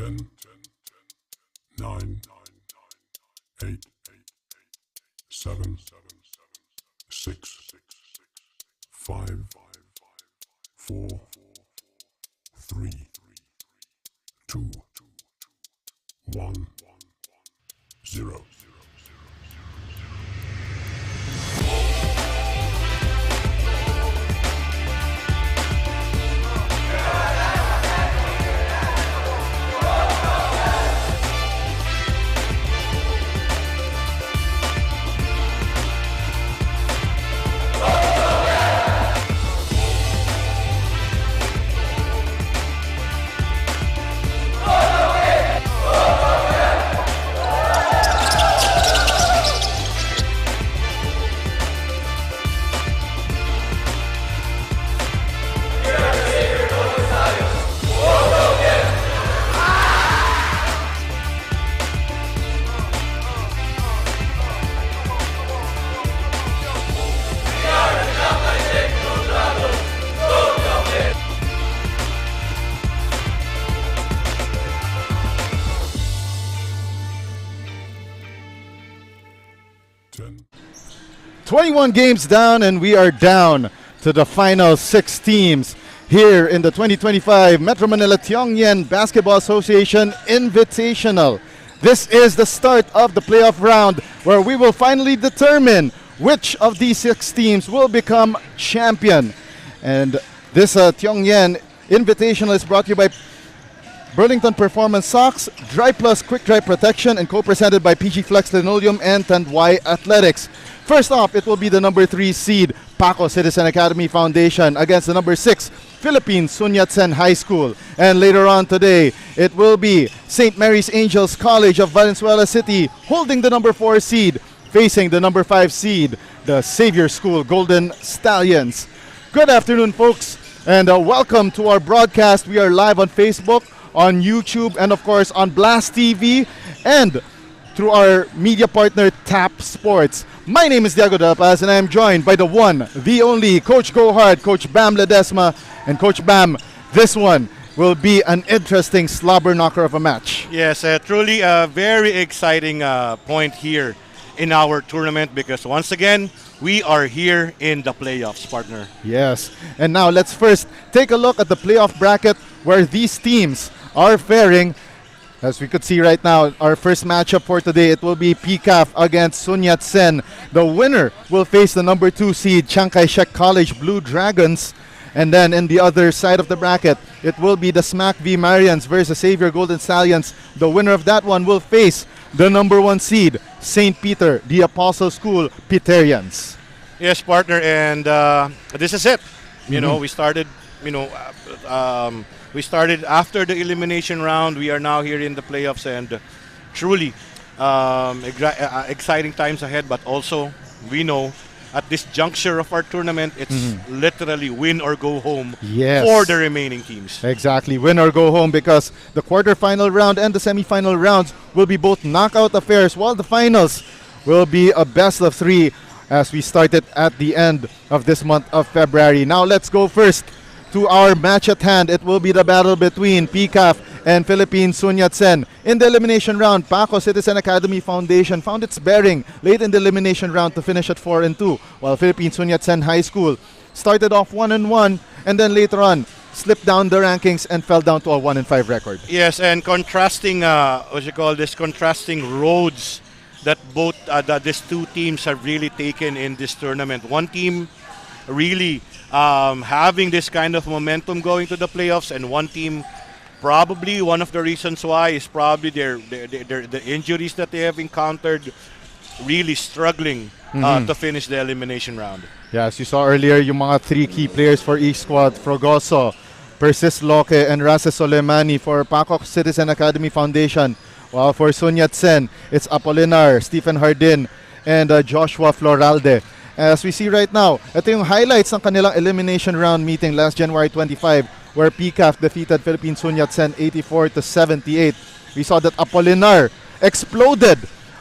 10, 9, 8, 7, 6, 5, 4, 3, 2, 1, 0. Ten. 21 games down, and we are down to the final 6 teams here in the 2025 Metro Manila Tiong Lian Basketball Association Invitational. This is the start of the playoff round where we will finally determine which of these 6 teams will become champion. And this Tiong Lian Invitational is brought to you by Burlington Performance Socks, Dry Plus Quick Dry Protection, and co-presented by PG Flex Linoleum and Tandwai Athletics. First off, it will be the number 3 seed, Paco Citizen Academy Foundation, against the number 6, Philippine Sun Yat-sen High School. And later on today, it will be St. Mary's Angels College of Valenzuela City, holding the number 4 seed, facing the number 5 seed, the Xavier School Golden Stallions. Good afternoon, folks, and welcome to our broadcast. We are live on Facebook, on YouTube, and of course on Blast TV, and through our media partner Tap Sports. My name is Diego Del Paz, and I am joined by the one, the only Coach Go Hard, Coach Bam Ledesma. And Coach Bam, this one will be an interesting slobber knocker of a match. Yes, truly a very exciting point here in our tournament, because once again, we are here in the playoffs, partner. Yes, and now let's first take a look at the playoff bracket where these teams are faring. As we could see right now, our first matchup for today, it will be PCAF against Sun Yat-sen. The winner will face the number 2 seed, Chiang Kai-shek College Blue Dragons. And then in the other side of the bracket, it will be the SMAC v Marians versus Xavier Golden Stallions. The winner of that one will face the number 1 seed, St. Peter, the Apostle School Peterians. Yes, partner, and this is it. You know, we started, we started after the elimination round. We are now here in the playoffs, and truly exciting times ahead. But also, we know at this juncture of our tournament, it's literally win or go home for the remaining teams. Exactly, win or go home, because the quarterfinal round and the semifinal rounds will be both knockout affairs, while the finals will be a best of 3 as we started at the end of this month of February. Now let's go first to our match at hand. It will be the battle between PCAF and Philippine Sun Yat-sen. In the elimination round, Paco Citizen Academy Foundation found its bearing late in the elimination round to finish at 4-2, while Philippine Sun Yat-sen High School started off 1-1 and then later on slipped down the rankings and fell down to a 1-5 record. Yes, and contrasting, contrasting roads that both that these two teams have really taken in this tournament. One team really having this kind of momentum going to the playoffs, and one team, probably one of the reasons why is probably the injuries that they have encountered, really struggling to finish the elimination round. Yeah, as you saw earlier, yung mga 3 key players for each squad, Frogoso, Persis Loque, and Rases Soleimani for Paco Citizen Academy Foundation. While for Sun Yat-sen, it's Apolinar, Stephen Hardin, and Joshua Floralde. As we see right now, ito yung highlights ng kanilang elimination round meeting last January 25, where PCAF defeated Philippine Sun Yat-sen 84-78. We saw that Apolinar exploded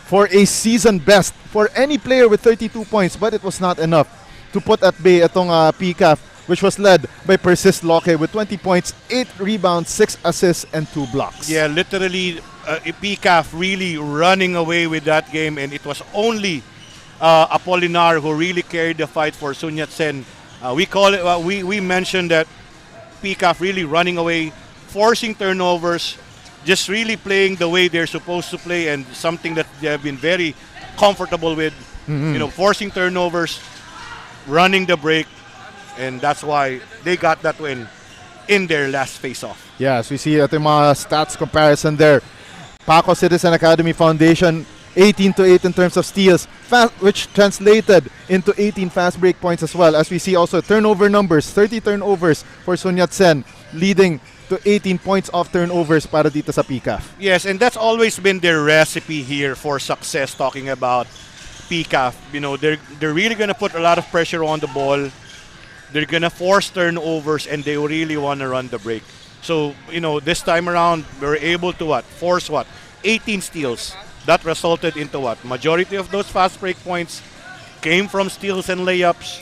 for a season best for any player with 32 points, but it was not enough to put at bay itong PCAF which was led by PSYS Loke with 20 points, 8 rebounds, 6 assists, and 2 blocks. Yeah, literally, PCAF really running away with that game, and it was only Apolinar who really carried the fight for Sun Yat-sen. We mentioned that PCAF really running away, forcing turnovers, just really playing the way they're supposed to play, and something that they have been very comfortable with. Forcing turnovers, running the break, and that's why they got that win in their last face-off. Yes, we see ito yung mga stats comparison there. Paco Citizen Academy Foundation, 18-8 in terms of steals, which translated into 18 fast break points as well. As we see also turnover numbers, 30 turnovers for Sun Yat-sen, leading to 18 points off turnovers para dito sa PCAF. Yes, and that's always been their recipe here for success, talking about PCAF. They're really going to put a lot of pressure on the ball. They're going to force turnovers, and they really want to run the break. So, this time around, we were able to force 18 steals. That resulted into majority of those fast break points came from steals and layups.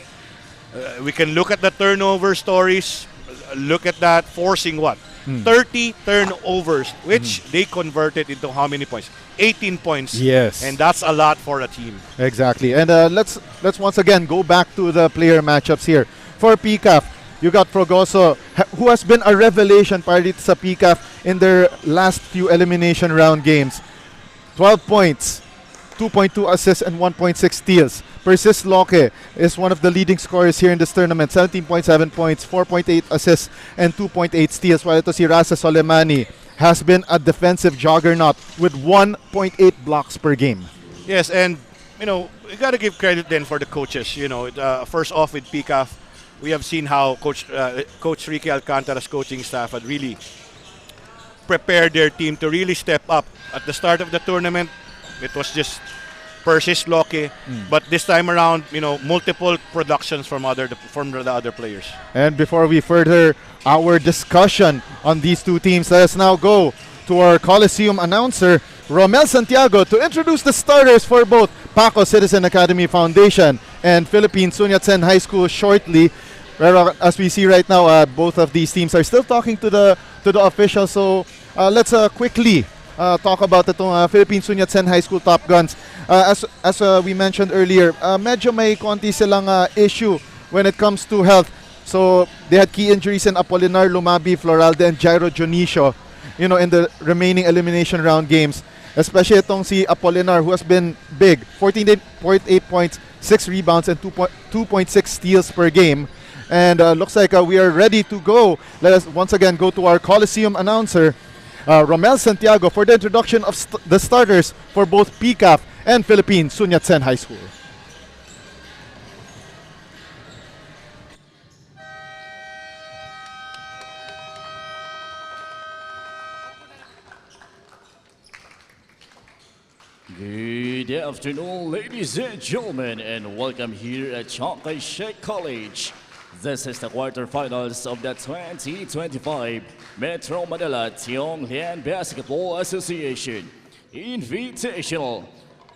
We can look at the turnover stories. Look at that, forcing 30 turnovers, which they converted into how many points? 18 points. Yes. And that's a lot for a team. Exactly. And let's once again go back to the player matchups here. For PCAF, you got Frogoso, who has been a revelation para dito sa PCAF in their last few elimination round games. 12 points, 2.2 assists, and 1.6 steals. PSYS Loke is one of the leading scorers here in this tournament. 17.7 points, 4.8 assists, and 2.8 steals. While ito si Rasa Soleimani has been a defensive juggernaut with 1.8 blocks per game. Yes, and you got to give credit then for the coaches. First off with PCAF, we have seen how Coach Ricky Alcantara's coaching staff had really prepared their team to really step up. At the start of the tournament, it was just PSYS Loke, but this time around, multiple productions from the other players. And before we further our discussion on these two teams, let us now go to our Coliseum announcer, Romel Santiago, to introduce the starters for both Paco Citizen Academy Foundation and Philippine Sun Yat-sen High School shortly. As we see right now, both of these teams are still talking to the officials. So let's quickly talk about itong Philippine Sun Yat-sen High School Top Guns. As we mentioned earlier, medyo may konti silang issue when it comes to health. So they had key injuries in Apolinar Lumabi, Floralde, and Jairo Jonicio, in the remaining elimination round games. Especially itong si Apolinar, who has been big, 14.8 points, 6 rebounds, and 2.6 steals per game. And looks like we are ready to go. Let us once again go to our Coliseum announcer, Romel Santiago, for the introduction of the starters for both PCAF and Philippine Sun Yat-sen High School. Good afternoon, ladies and gentlemen, and welcome here at Chiang Kai-shek College. This is the quarterfinals of the 2025 Metro Manila Tiong Lian Basketball Association Invitational,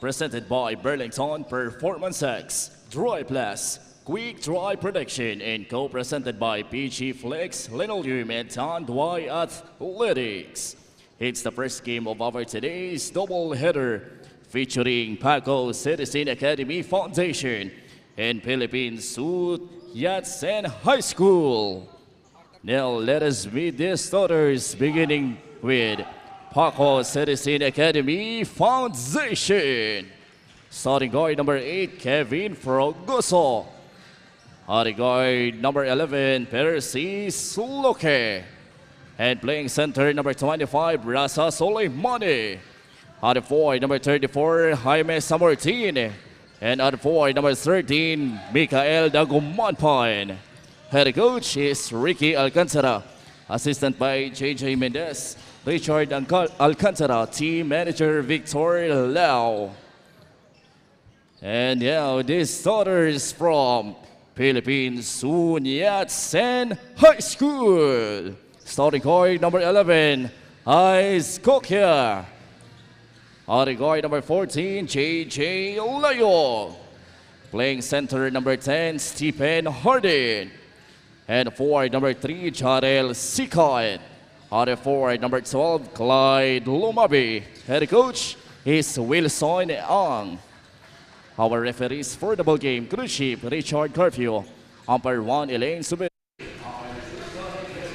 presented by Burlington Performance X, Dry Plus, Quick Dry Production, and co-presented by PG Flex, Linoleum, and Tandwai Athletics. It's the first game of our today's doubleheader, featuring Paco Citizen Academy Foundation and Philippine Sun Yat-sen High School. Now let us meet the starters, beginning with Paco Citizen Academy Foundation. Starting guard number 8, Kevin Frogoso. Starting guard number 11, PSYS Loke. And playing center number 25, Rasa Soleimani. Out of 4, number 34, Jaime Samortin. And out of 4, number 13, Mikael Dagumanpan. Head coach is Ricky Alcantara. Assistant by JJ Mendez, Richard Alcantara. Team manager Victor Lau. And now the starters from Philippine Sun Yat-sen High School. Starting guard number 11, Ice Kokia. Starting guard number 14, JJ Layo. Playing center number 10, Stephen Harden. And forward number 3, Jarel Sikot. Other forward number 12, Clyde Lumabi. Head coach is Wilson Ang. Our referees for the ball game, cruise ship Richard Curfew. Umpire 1, Elaine Subir.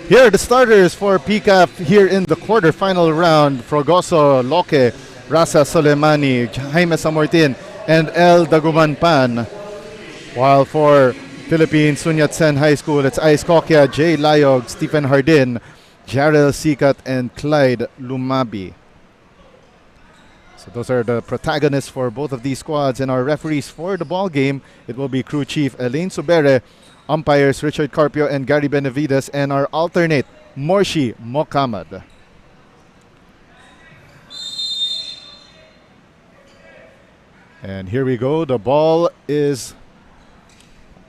Here are the starters for PCAF here in the quarterfinal round. Frogoso, Loque, Rasa Soleimani, Jaime Samortin, and El Dagumanpan. While for Philippine Sun Yat-sen High School, it's Ice Kokya, Jay Layog, Stephen Hardin, Jarel Sikat, and Clyde Lumabi. So those are the protagonists for both of these squads, and our referees for the ball game. It will be crew chief Elaine Subere, umpires Richard Carpio and Gary Benavides, and our alternate Morshi Mokamad. And here we go. The ball is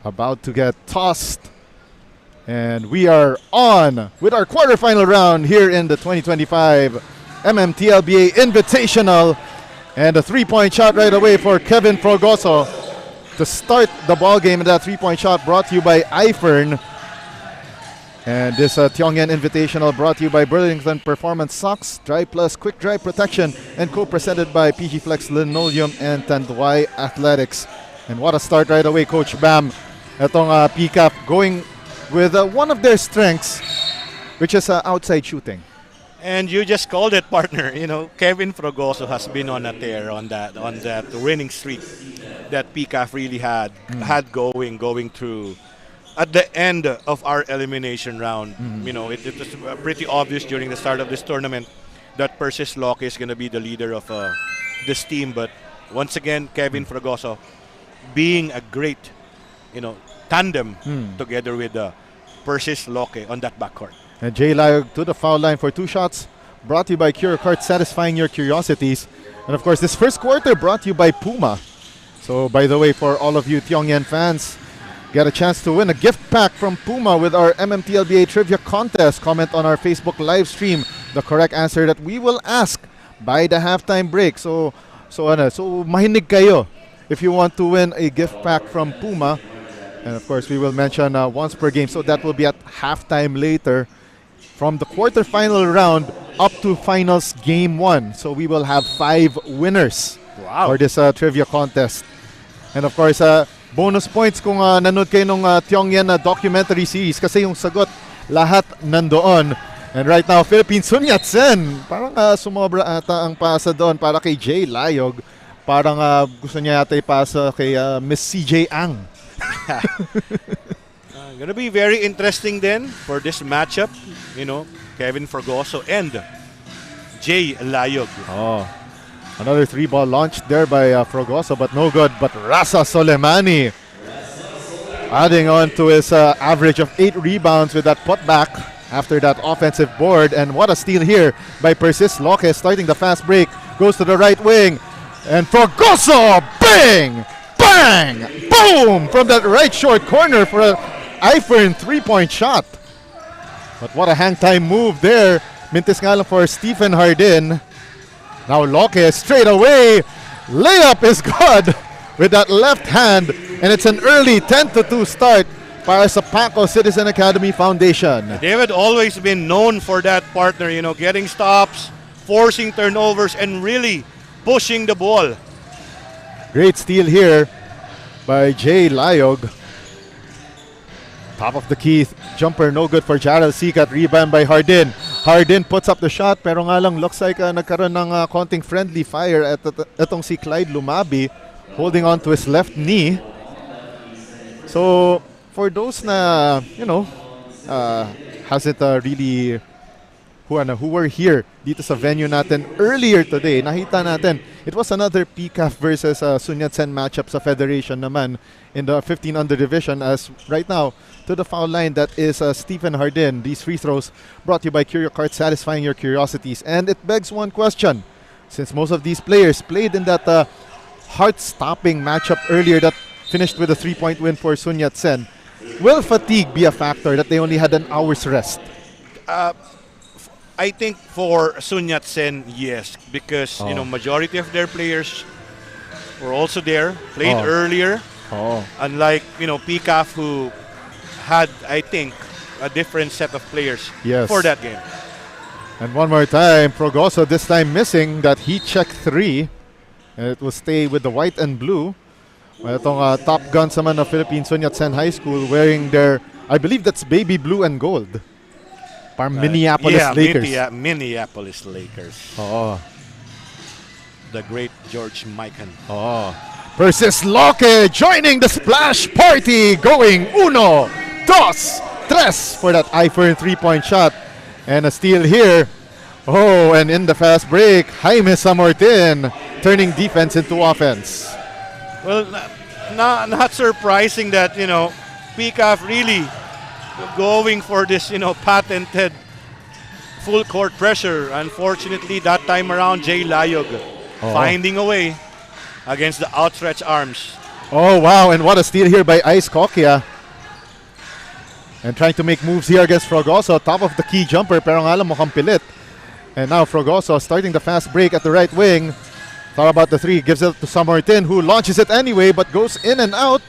about to get tossed. And we are on with our quarterfinal round here in the 2025 MMTLBA Invitational. And a three-point shot right away for Kevin Frogoso to start the ball game. And that three-point shot brought to you by iFern. And this Tiong Lian Invitational brought to you by Burlington Performance Socks, Dry Plus Quick Dry Protection, and co-presented by PG Flex Linoleum and Tanduay Athletics. And what a start right away, Coach Bam. Etong PCAF going with one of their strengths, which is outside shooting. And you just called it, partner. You know, Kevin Frogoso has been on a tear on that winning streak that PCAF really had going through. At the end of our elimination round, you know, it was pretty obvious during the start of this tournament that PSYS Locke is going to be the leader of this team. But once again, Kevin Frogoso being a great, you know, tandem together with PSYS Locke on that backcourt. And Jay Layog to the foul line for two shots. Brought to you by CuraCart, satisfying your curiosities. And of course, this first quarter brought to you by Puma. So by the way, for all of you Tiong Lian fans, get a chance to win a gift pack from Puma with our MMTLBA Trivia Contest. Comment on our Facebook live stream the correct answer that we will ask by the halftime break. So mahinig kayo if you want to win a gift pack from Puma. And of course, we will mention once per game. So that will be at halftime later from the quarterfinal round up to finals game 1. So we will have 5 winners for this trivia contest. And of course, bonus points kung nanood kayo nung Tiong Lian documentary series kasi yung sagot lahat nandoon. And right now, Philippine Sun Yat-sen, parang sumobra ata ang pasa doon para kay Jay Layog. Parang gusto niya yata ipasa kay Miss CJ Ang. Gonna be very interesting then for this matchup. You know, Kevin Frogoso and Jay Layog. Oh, another 3-ball launched there by Frogoso, but no good. But Rasa Soleimani adding on to his average of 8 rebounds with that putback after that offensive board. And what a steal here by PSYS Locke, starting the fast break. Goes to the right wing. And Frogoso, bang! Bang! Boom! From that right short corner for an iFern 3-point shot. But what a hang time move there. Mintis nga lang for Stephen Hardin. Now Locke straight away. Layup is good with that left hand. And it's an early 10-2 start para sa Paco Citizen Academy Foundation. David always been known for that, partner. You know, getting stops, forcing turnovers, and really pushing the ball. Great steal here by Jay Layog. Top of the key jumper, no good for Jarel Sikat. Rebound by Hardin. Hardin puts up the shot pero nga lang looks like nagkaroon ng konting friendly fire at itong si Clyde Lumabi holding on to his left knee. So for those na, you know, hasn't really who were here dito sa venue natin earlier today, nakita natin it was another PCAF versus Sun Yat-sen matchup sa Federation naman in the 15 under division, as right now to the foul line that is Stephen Hardin. These free throws brought to you by CuraCart, satisfying your curiosities. And it begs one question, since most of these players played in that heart-stopping matchup earlier that finished with a 3-point win for Sun Yat-sen, will fatigue be a factor that they only had an hour's rest? I think for Sun Yat-sen, yes, because you know, majority of their players were also there, played earlier. Unlike, you know, PCAF, who had, I think, a different set of players Yes. for that game. And one more time, Progoso this time missing that heat check 3. And it will stay with the white and blue. Itong top guns naman of Philippine Sun Yat-sen High School wearing their, I believe that's baby blue and gold. Parang Minneapolis Lakers. Minneapolis Lakers. Oo. The great George Mikan. Oo. Persis Loque joining the splash party, going 1, 2, 3 for that I-Fern 3-point shot. And a steal here. Oh, and in the fast break, Jaime Samortin turning defense into offense. Well, not surprising that, PCAF really going for this, patented full court pressure. Unfortunately, that time around, Jay Layog finding a way against the outstretched arms. Oh, wow, and what a steal here by Ice Kokia. And trying to make moves here against Frogoso. Top of the key jumper, pero nga lang mukhang pilit. And now Frogoso starting the fast break at the right wing. Thought about the 3, gives it to Samortin, who launches it anyway, but goes in and out.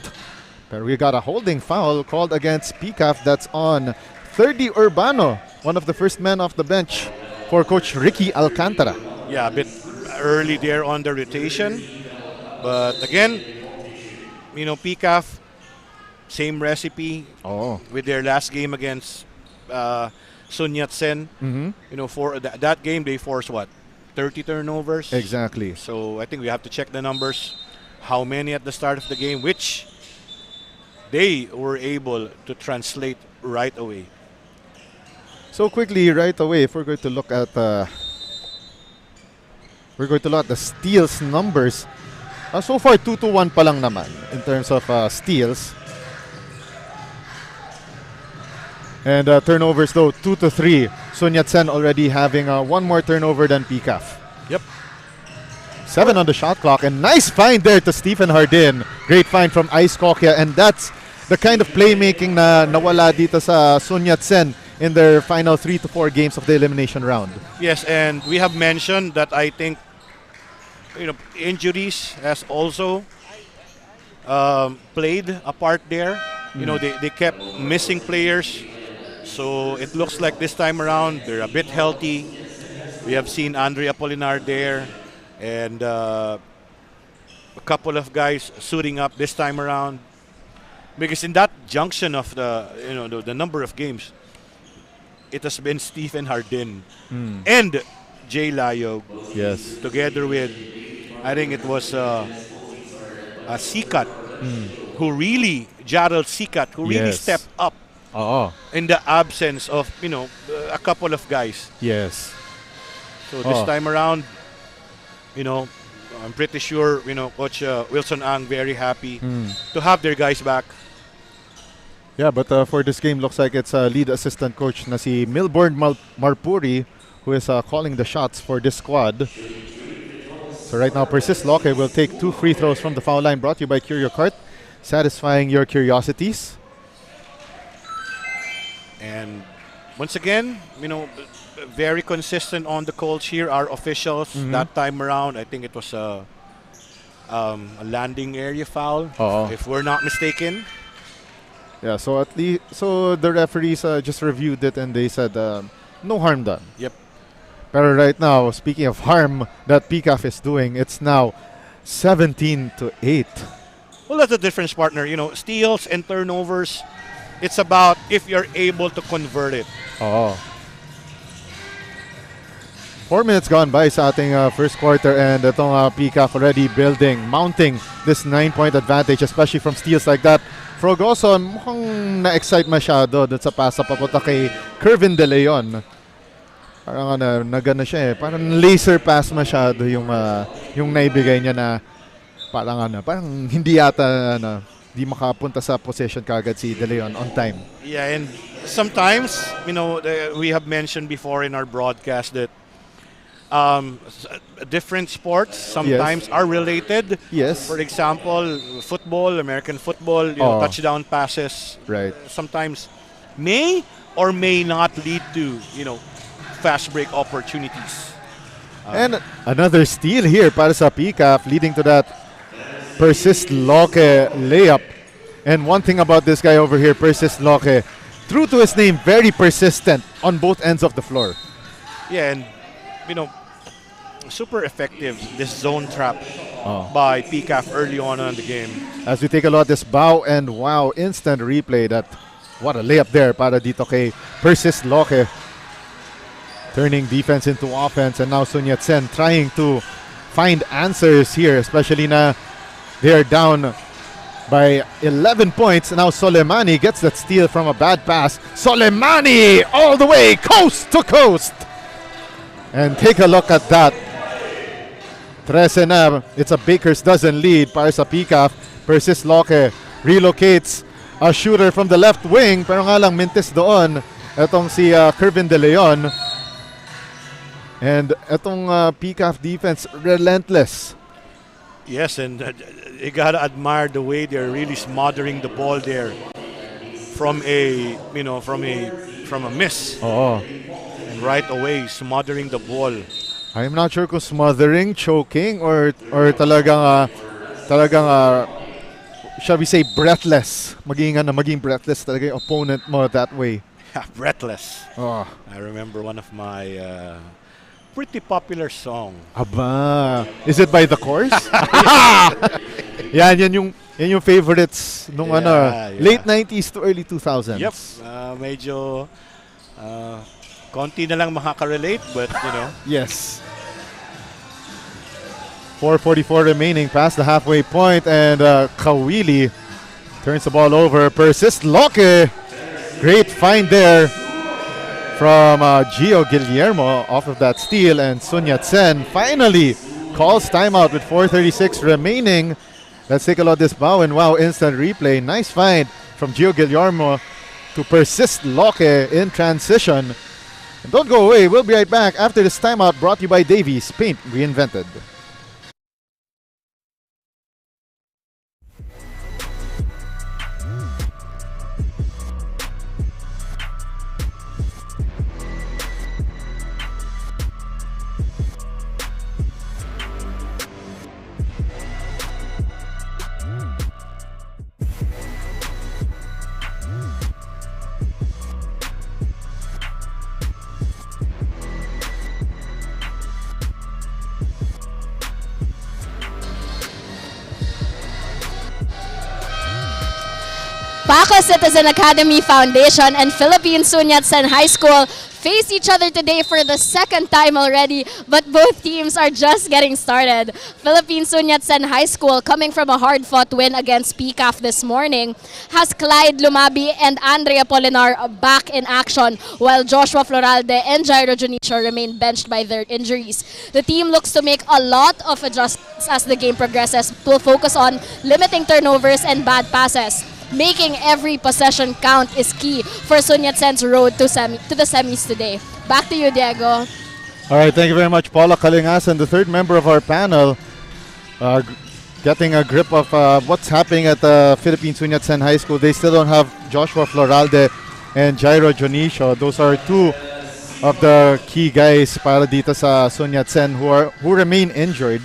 Pero we got a holding foul called against PCAF. That's on 30 Urbano, one of the first men off the bench for Coach Ricky Alcantara. Yeah, a bit early there on the rotation. But again, PCAF, same recipe with their last game against Sun Yat-sen. For that game, they forced 30 turnovers? Exactly. So I think we have to check the numbers. How many at the start of the game, which they were able to translate right away. So quickly, right away, if we're going to look at the steals numbers. So far, 2-1 pa lang naman in terms of steals. And turnovers though, 2-3. Sun Yat-sen already having one more turnover than PCAF. Yep. 7 on the shot clock, and nice find there to Stephen Hardin. Great find from Ice Kokia, and that's the kind of playmaking na nawala dito sa Sun Yat-sen in their final 3 to 4 games of the elimination round. Yes, and we have mentioned that I think injuries has also played a part there. They kept missing players. So it looks like this time around they're a bit healthy. We have seen Andre Apolinar there and a couple of guys suiting up this time around. Because in that junction of the number of games, it has been Stephen Hardin and Jay Layog. Yes. Together with, I think it was Sikat, who really, Jarrell Sikat, who really stepped up in the absence of, a couple of guys. Yes. So this time around, I'm pretty sure, Coach Wilson Ang very happy to have their guys back. Yeah, but for this game, looks like it's lead assistant coach na si Milborn Marpuri who is calling the shots for this squad. So right now, Persis Loque will take 2 free throws from the foul line, brought to you by Curio Cart, satisfying your curiosities. And once again, very consistent on the calls here. Our officials that time around, I think it was a landing area foul, if we're not mistaken. Yeah, so at least the referees just reviewed it and they said no harm done. Yep. But right now, speaking of harm that PCAF is doing, it's now 17-8. Well, that's the difference, partner. Steals and turnovers. It's about if you're able to convert it. 4 minutes gone by sa ating first quarter, and itong PCAF already mounting this 9-point advantage, especially from steals like that. Frogoso, mukhang na-excite masyado dun sa pasa papunta kay Kervin De Leon. Parang nagana siya eh. Parang laser pass masyado yung naibigay niya na parang hindi yata di makapunta sa possession kagad si De Leon on time. Yeah, and sometimes, we have mentioned before in our broadcast that different sports sometimes are related. Yes. For example, football, American football, touchdown passes. Right. Sometimes may or may not lead to, fast break opportunities. And another steal here para sa PCAF, leading to that Persis Loque layup. And one thing about this guy over here, Persis Loke, true to his name, very persistent on both ends of the floor. Yeah, and you know, super effective this zone trap by PCAF early on in the game. As we take a look at this bow and wow, instant replay. That what a layup there para dito kay Persis Loke. Turning defense into offense, and now Sun Yat-sen trying to find answers here, especially na they're down by 11 points. Now Soleimani gets that steal from a bad pass. Soleimani all the way coast to coast. And take a look at that. 13 na. It's a baker's dozen lead para sa PCAF. Persis Loke relocates a shooter from the left wing, pero nga lang mintis doon. Etong si Kervin De Leon. And etong PCAF defense, relentless. Yes, and you gotta admire the way they're really smothering the ball there from a miss. And right away smothering the ball. I'm not sure kung smothering, choking, or talagang shall we say breathless. Maging breathless talaga yung opponent mo that way. Breathless. Oh. I remember one of my pretty popular song. Aba, is it by The Course? yan yung favorites nung late 90s to early 2000s. Yep, medyo konti na lang makaka-relate, but you know. Yes. 4:44 remaining past the halfway point, and Kawili turns the ball over. Persis Loke, great find there from Gio Guillermo off of that steal, and Sun Yat-sen finally calls timeout with 4:36 remaining. Let's take a look at this bow and wow instant replay. Nice find from Gio Guillermo to Persis Loke in transition. And don't go away, we'll be right back after this timeout, brought to you by Davies, paint reinvented. Paco Citizen Academy Foundation and Philippine Sun Yat-sen High School face each other today for the second time already, but both teams are just getting started. Philippine Sun Yat-sen High School, coming from a hard-fought win against PCAF this morning, has Clyde Lumabi and Andrea Polinar back in action, while Joshua Floralde and Jairo Junicio remain benched by their injuries. The team looks to make a lot of adjustments as the game progresses, to focus on limiting turnovers and bad passes. Making every possession count is key for Sun Yat-sen's road to the semis today. Back to you, Diego. All right, thank you very much, Paula Kalingasan, the third member of our panel, getting a grip of what's happening at the Philippine Sun Yat-sen High School. They still don't have Joshua Floralde and Jairo Junicio. Those are two of the key guys para dito sa Sun Yat-sen who remain injured.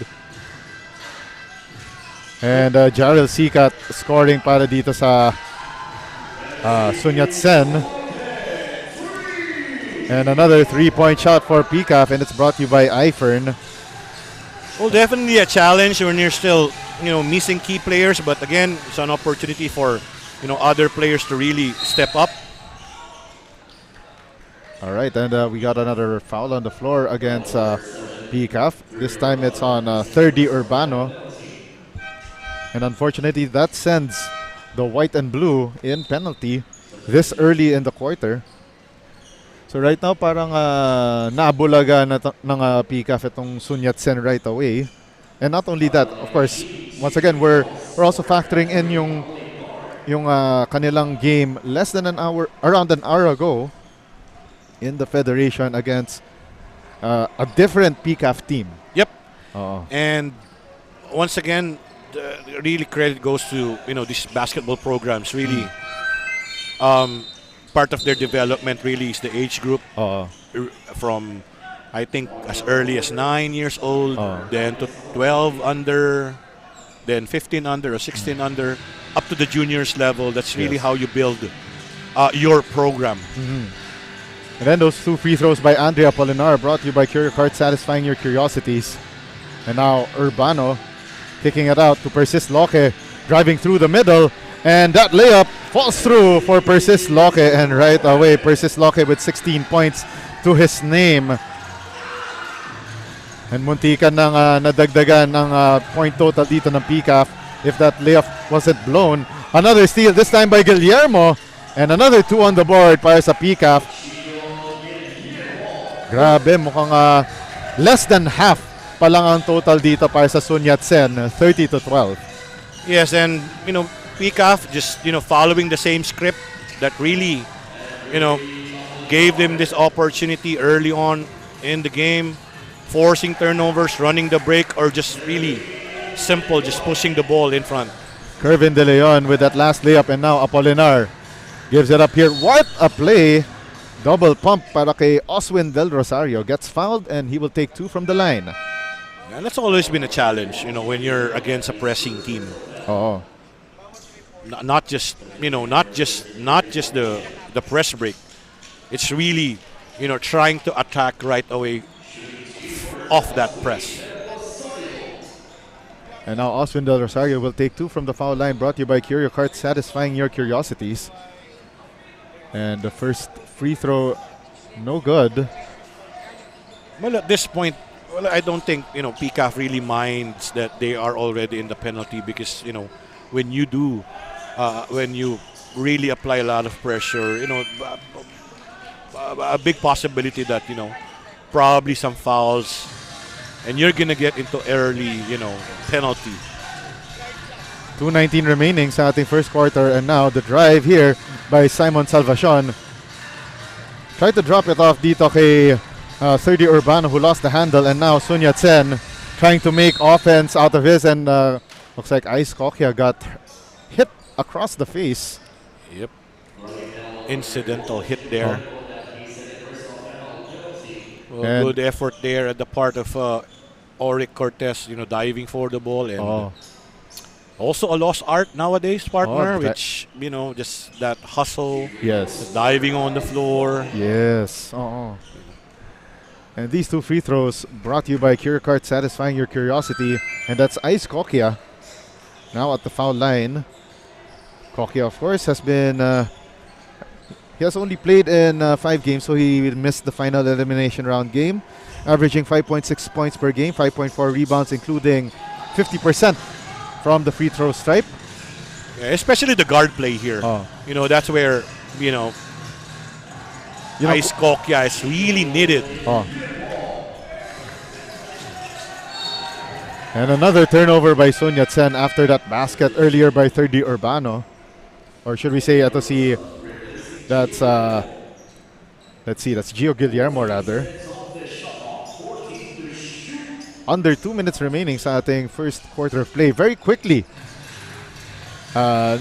And Jarrell Sikat scoring para dito sa Sun Yat-sen. And another 3-point shot for PCAF, and it's brought to you by iFern. Well, definitely a challenge when you're still, missing key players. But again, it's an opportunity for, other players to really step up. All right, and we got another foul on the floor against PCAF. This time it's on 30 Urbano. And unfortunately, that sends the white and blue in penalty this early in the quarter. So right now, parang nabulaga na ng PCAF itong Sun Yat-sen right away. And not only that, of course, once again, we're also factoring in yung kanilang game around an hour ago in the Federation against a different PCAF team. Yep. And once again, really credit goes to these basketball programs. Really, part of their development really is the age group from I think as early as 9 years old, then to 12 under then 15 under or 16 under, up to the juniors level. That's really Yes. how you build your program. And then those two free throws by Andrea Polinar brought to you by Curio Cart, satisfying your curiosities. And now Urbano kicking it out to Persis Loque, driving through the middle. And that layup falls through for Persis Loque. And right away, Persis Loque with 16 points to his name. And muntikan nang nadagdagan ng point total dito ng PCAF if that layup wasn't blown. Another steal, this time by Guillermo. And another 2 on the board para sa PCAF. Grabe, mukhang less than half pa lang ang total dito para sa Sun Yat-sen, 30-12. Yes, and PCAF just following the same script that really gave them this opportunity early on in the game, forcing turnovers, running the break, or just really simple, just pushing the ball in front. Kervin De Leon with that last layup, and now Apolinar gives it up here. What a play! Double pump para kay Oswin Del Rosario. Gets fouled and he will take 2 from the line. And that's always been a challenge, when you're against a pressing team. Oo. Not just the press break. It's really trying to attack right away off that press. And now Oswin Del Rosario will take 2 from the foul line, brought to you by Curio Cart, satisfying your curiosities. And the first free throw, no good. Well, at this point, I don't think PCAF really minds that they are already in the penalty, because when you really apply a lot of pressure, a big possibility that probably some fouls, and you're gonna get into early penalty. 2:19 remaining sa ating first quarter, and now the drive here by Simon Salvacion. Tried to drop it off dito kay 30 Urbano, who lost the handle, and now Sun Yat-sen trying to make offense out of his, and looks like Ice Kokia got hit across the face. Yep. Incidental hit there. Well, good effort there at the part of Auric Cortez, diving for the ball, and also a lost art nowadays, partner, which just that hustle, Yes. diving on the floor. Yes. And these 2 free throws brought to you by Curio Cart, satisfying your curiosity. And that's Ice Kokia now at the foul line. Kokia, of course, has been... he has only played in 5 games, so he missed the final elimination round game. Averaging 5.6 points per game, 5.4 rebounds, including 50% from the free throw stripe. Yeah, especially the guard play here. That's where, Ice Kokia is really needed. And another turnover by Sun Yat-sen after that basket earlier by 30 Urbano. Or should we say, that's Gio Guillermo rather. Under 2 minutes remaining sa ating first quarter of play. Very quickly, I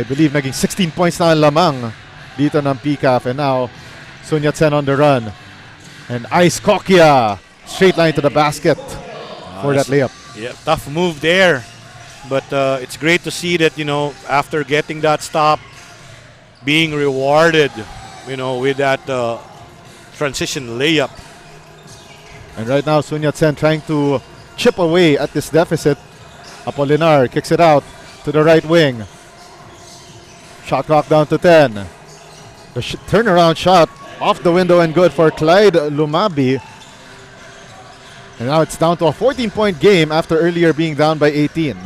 believe naging 16 points na ang lamang dito ng PCAF, and now Sun Yat-sen on the run. And Ice Kokia straight line to the basket for that layup. Yeah, tough move there. But it's great to see that, after getting that stop, being rewarded, with that transition layup. And right now, Sun Yat-sen trying to chip away at this deficit. Apolinar kicks it out to the right wing. Shot clock down to 10. The turnaround shot off the window and good for Clyde Lumabi. And now it's down to a 14-point game after earlier being down by 18.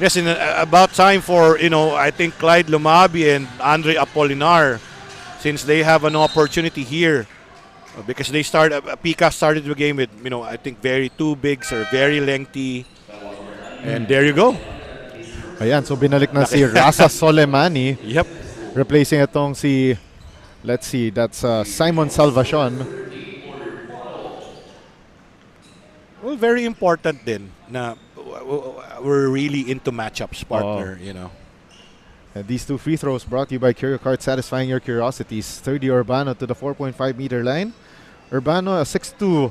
Yes, about time for, I think Clyde Lumabi and Andre Apolinar, since they have an opportunity here. Because PCAF started the game with, I think two bigs or very lengthy. And there you go. Ayan, so binalik na si Rasa Soleimani. Yep. Replacing itong let's see, that's Simon Salvacion. Well, very important din na we're really into matchups, partner, And these 2 free throws brought to you by Curio Cart, satisfying your curiosities. 30 Urbano to the 4.5 meter line. Urbano, a 6'2",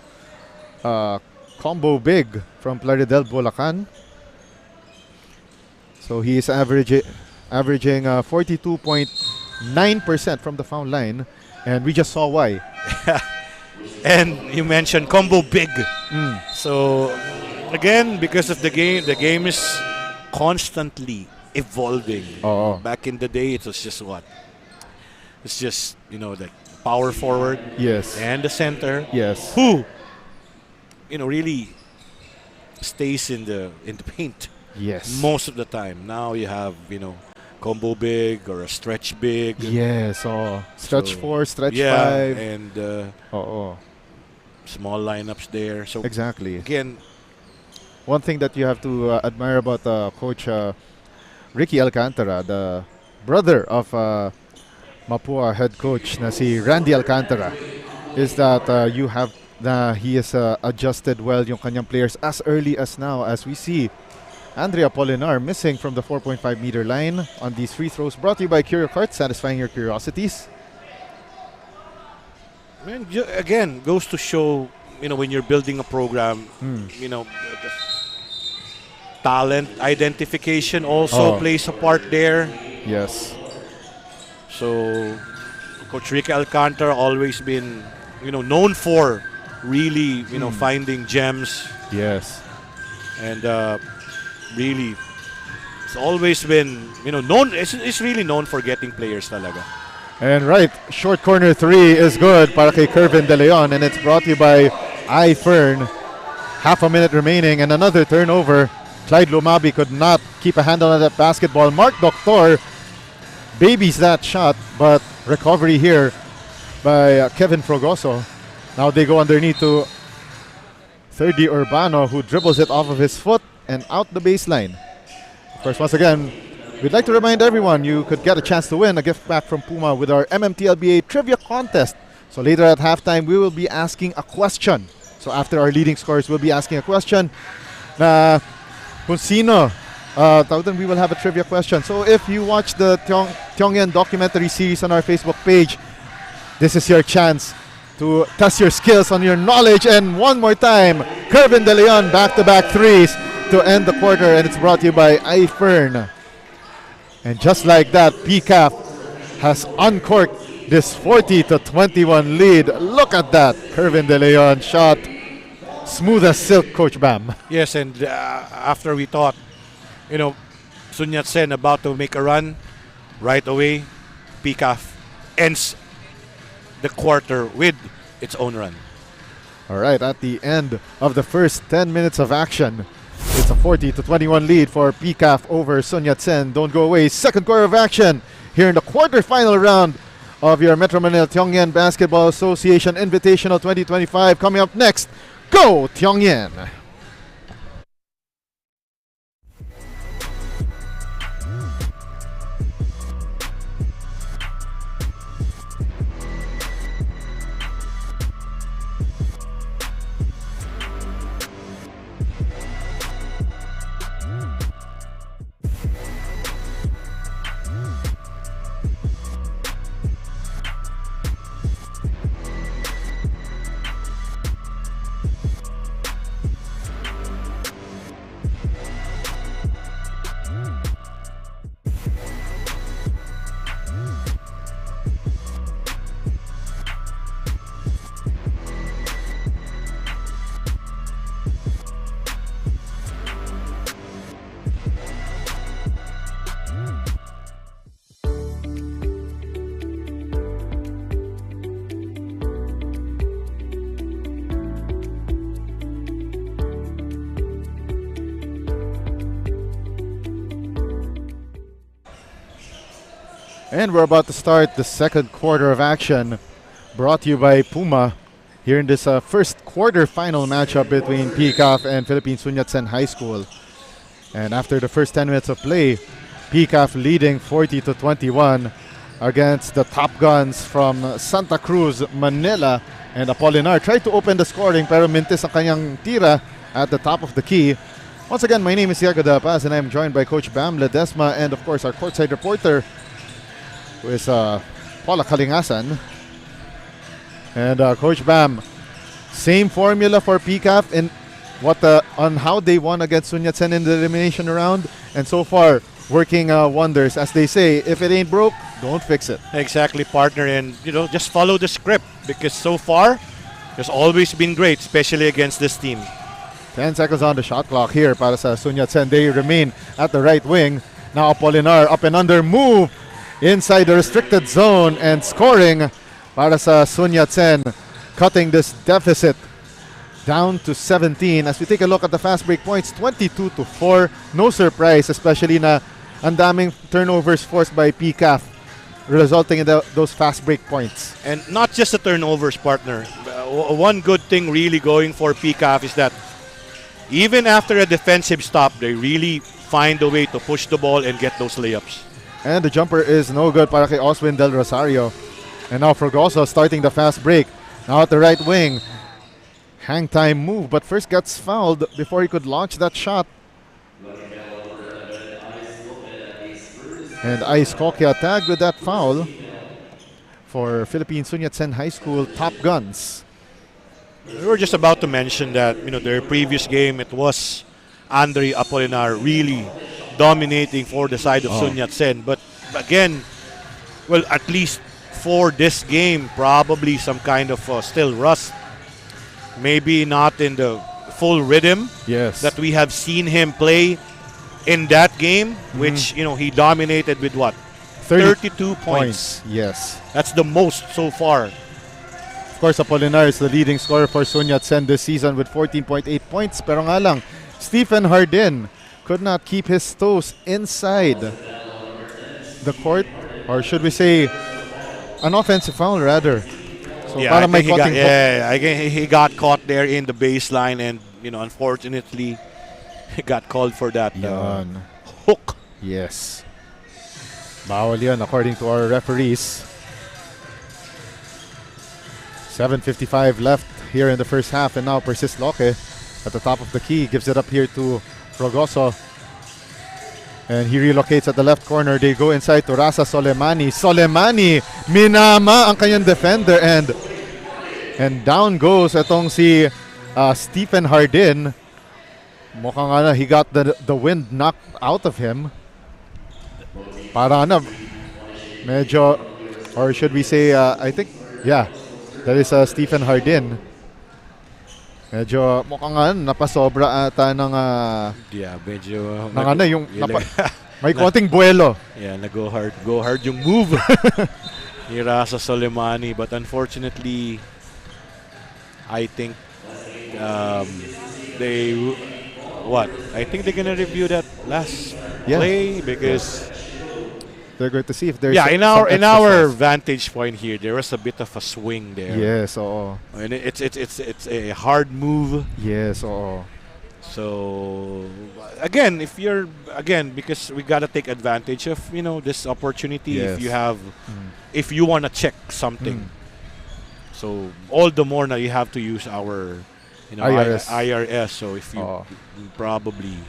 combo big from Plaridel Bulacan. So he is averaging 42.9% from the foul line, and we just saw why. And you mentioned combo big. So again, because of the game is constantly evolving. Back in the day, it was just what? It's just, the power forward. Yes. And the center. Yes. Who, really stays in the paint. Yes. Most of the time. Now you have, combo big or a stretch big. Yes. Stretch 4, stretch 5. And small lineups there. So exactly. Again, one thing that you have to admire about Coach Ricky Alcantara, the brother of Mapua head coach na si Randy Alcantara, is that he has adjusted well yung kanyang players as early as now, as we see Andrea Polinar missing from the 4.5 meter line on these free throws. Brought to you by Curio Cart, satisfying your curiosities. Again, goes to show, when you're building a program, the talent identification also plays a part there. Yes. So, Coach Ricky Alcantara always been, known for really, finding gems. Yes. And really, it's always been, known. It's really known for getting players talaga. And right, short corner 3 is good para kay Kervin De Leon, and it's brought to you by iFern. Half a minute remaining and another turnover. Clyde Lumabi could not keep a handle on that basketball. Mark Doctor babies that shot, but recovery here by Kevin Frogoso. Now they go underneath to Thirdy Urbano, who dribbles it off of his foot and out the baseline. Of course, once again, we'd like to remind everyone you could get a chance to win a gift pack from Puma with our MMTLBA trivia contest. So later at halftime, we will be asking a question. So after our leading scores, we'll be asking a question. Kung sino, we will have a trivia question. So if you watch the Tiongyan documentary series on our Facebook page, this is your chance to test your skills on your knowledge. And one more time, Kervin De Leon back-to-back threes to end the quarter, and it's brought to you by iFern. And just like that, PCAF has uncorked this 40-21 lead. Look at that. Kervin De Leon shot smooth as silk, Coach Bam. Yes, and after we thought, Sun Yat-sen about to make a run, right away, PCAF ends the quarter with its own run. All right, at the end of the first 10 minutes of action, it's a 40-21 lead for PCAF over Sun Yat-sen. Don't go away. Second quarter of action here in the quarterfinal round of your Metro Manila Tiong Lian Basketball Association Invitational 2025. Coming up next, go Tiong Lian! And we're about to start the second quarter of action, brought to you by Puma, here in this first quarter final matchup between PCAF and Philippine Sun Yat-sen High School. And after the first 10 minutes of play, PCAF leading 40-21 against the Top Guns from Santa Cruz, Manila. And Apolinar tried to open the scoring, pero mintis ang kanyang tira at the top of the key. Once again, my name is Yago De La Paz, and I'm joined by Coach Bam Ledesma and, of course, our courtside reporter, who is Paula Kalingasan. And Coach Bam, same formula for PCAF in on how they won against Sun Yat-sen in the elimination round, and so far working wonders. As they say, if it ain't broke, don't fix it. Exactly, partner, and just follow the script because so far it's always been great, especially against this team. 10 seconds on the shot clock here para sa Sun Yat-sen. They remain at the right wing. Now Apolinar up and under move inside the restricted zone and scoring para sa Sun Yat-sen, cutting this deficit down to 17. As we take a look at the fast break points, 22-4. No surprise, especially na ang daming turnovers forced by PCAF, resulting in those fast break points. And not just the turnovers, partner. One good thing really going for PCAF is that even after a defensive stop, they really find a way to push the ball and get those layups. And the jumper is no good para kay Oswin Del Rosario. And now Fragoso starting the fast break. Now at the right wing. Hang time move, but first gets fouled before he could launch that shot. And Ice Kokya tagged with that foul for Philippine Sun Yat-sen High School Top Guns. We were just about to mention that, their previous game, it was Andre Apolinar really dominating for the side of Sun Yat-sen. But again, well, at least for this game, probably some kind of still rust. Maybe not in the full rhythm that we have seen him play in that game, which, he dominated with what? 32 points. Yes. That's the most so far. Of course, Apolinar is the leading scorer for Sun Yat-sen this season with 14.8 points. Pero nga lang, Stephen Hardin could not keep his toes inside the court, or should we say, an offensive foul rather. So I think he got caught there in the baseline, and unfortunately, he got called for that hook. Yes. Bawal yan according to our referees. 7:55 left here in the first half, and now Persis Loque at the top of the key gives it up here to Fragoso. And he relocates at the left corner. They go inside to Rasa Soleimani. Soleimani, minama ang kanyang defender, and down goes itong si Stephen Hardin. Mukhang he got the wind knocked out of him. Para medyo, or should we say, I think, that is Stephen Hardin. Medyo mukhang napasobra ata ng medyo yung may konting buwelo. Go hard yung move ni Rasa Soleimani, but unfortunately I think I think they're gonna review that last play because they're going to see if there's in our vantage point here, there was a bit of a swing there. Yes, and it's a hard move. Yes, So again, because we gotta take advantage of this opportunity. Yes. If you wanna check something, so all the more now you have to use our IRS. So if you probably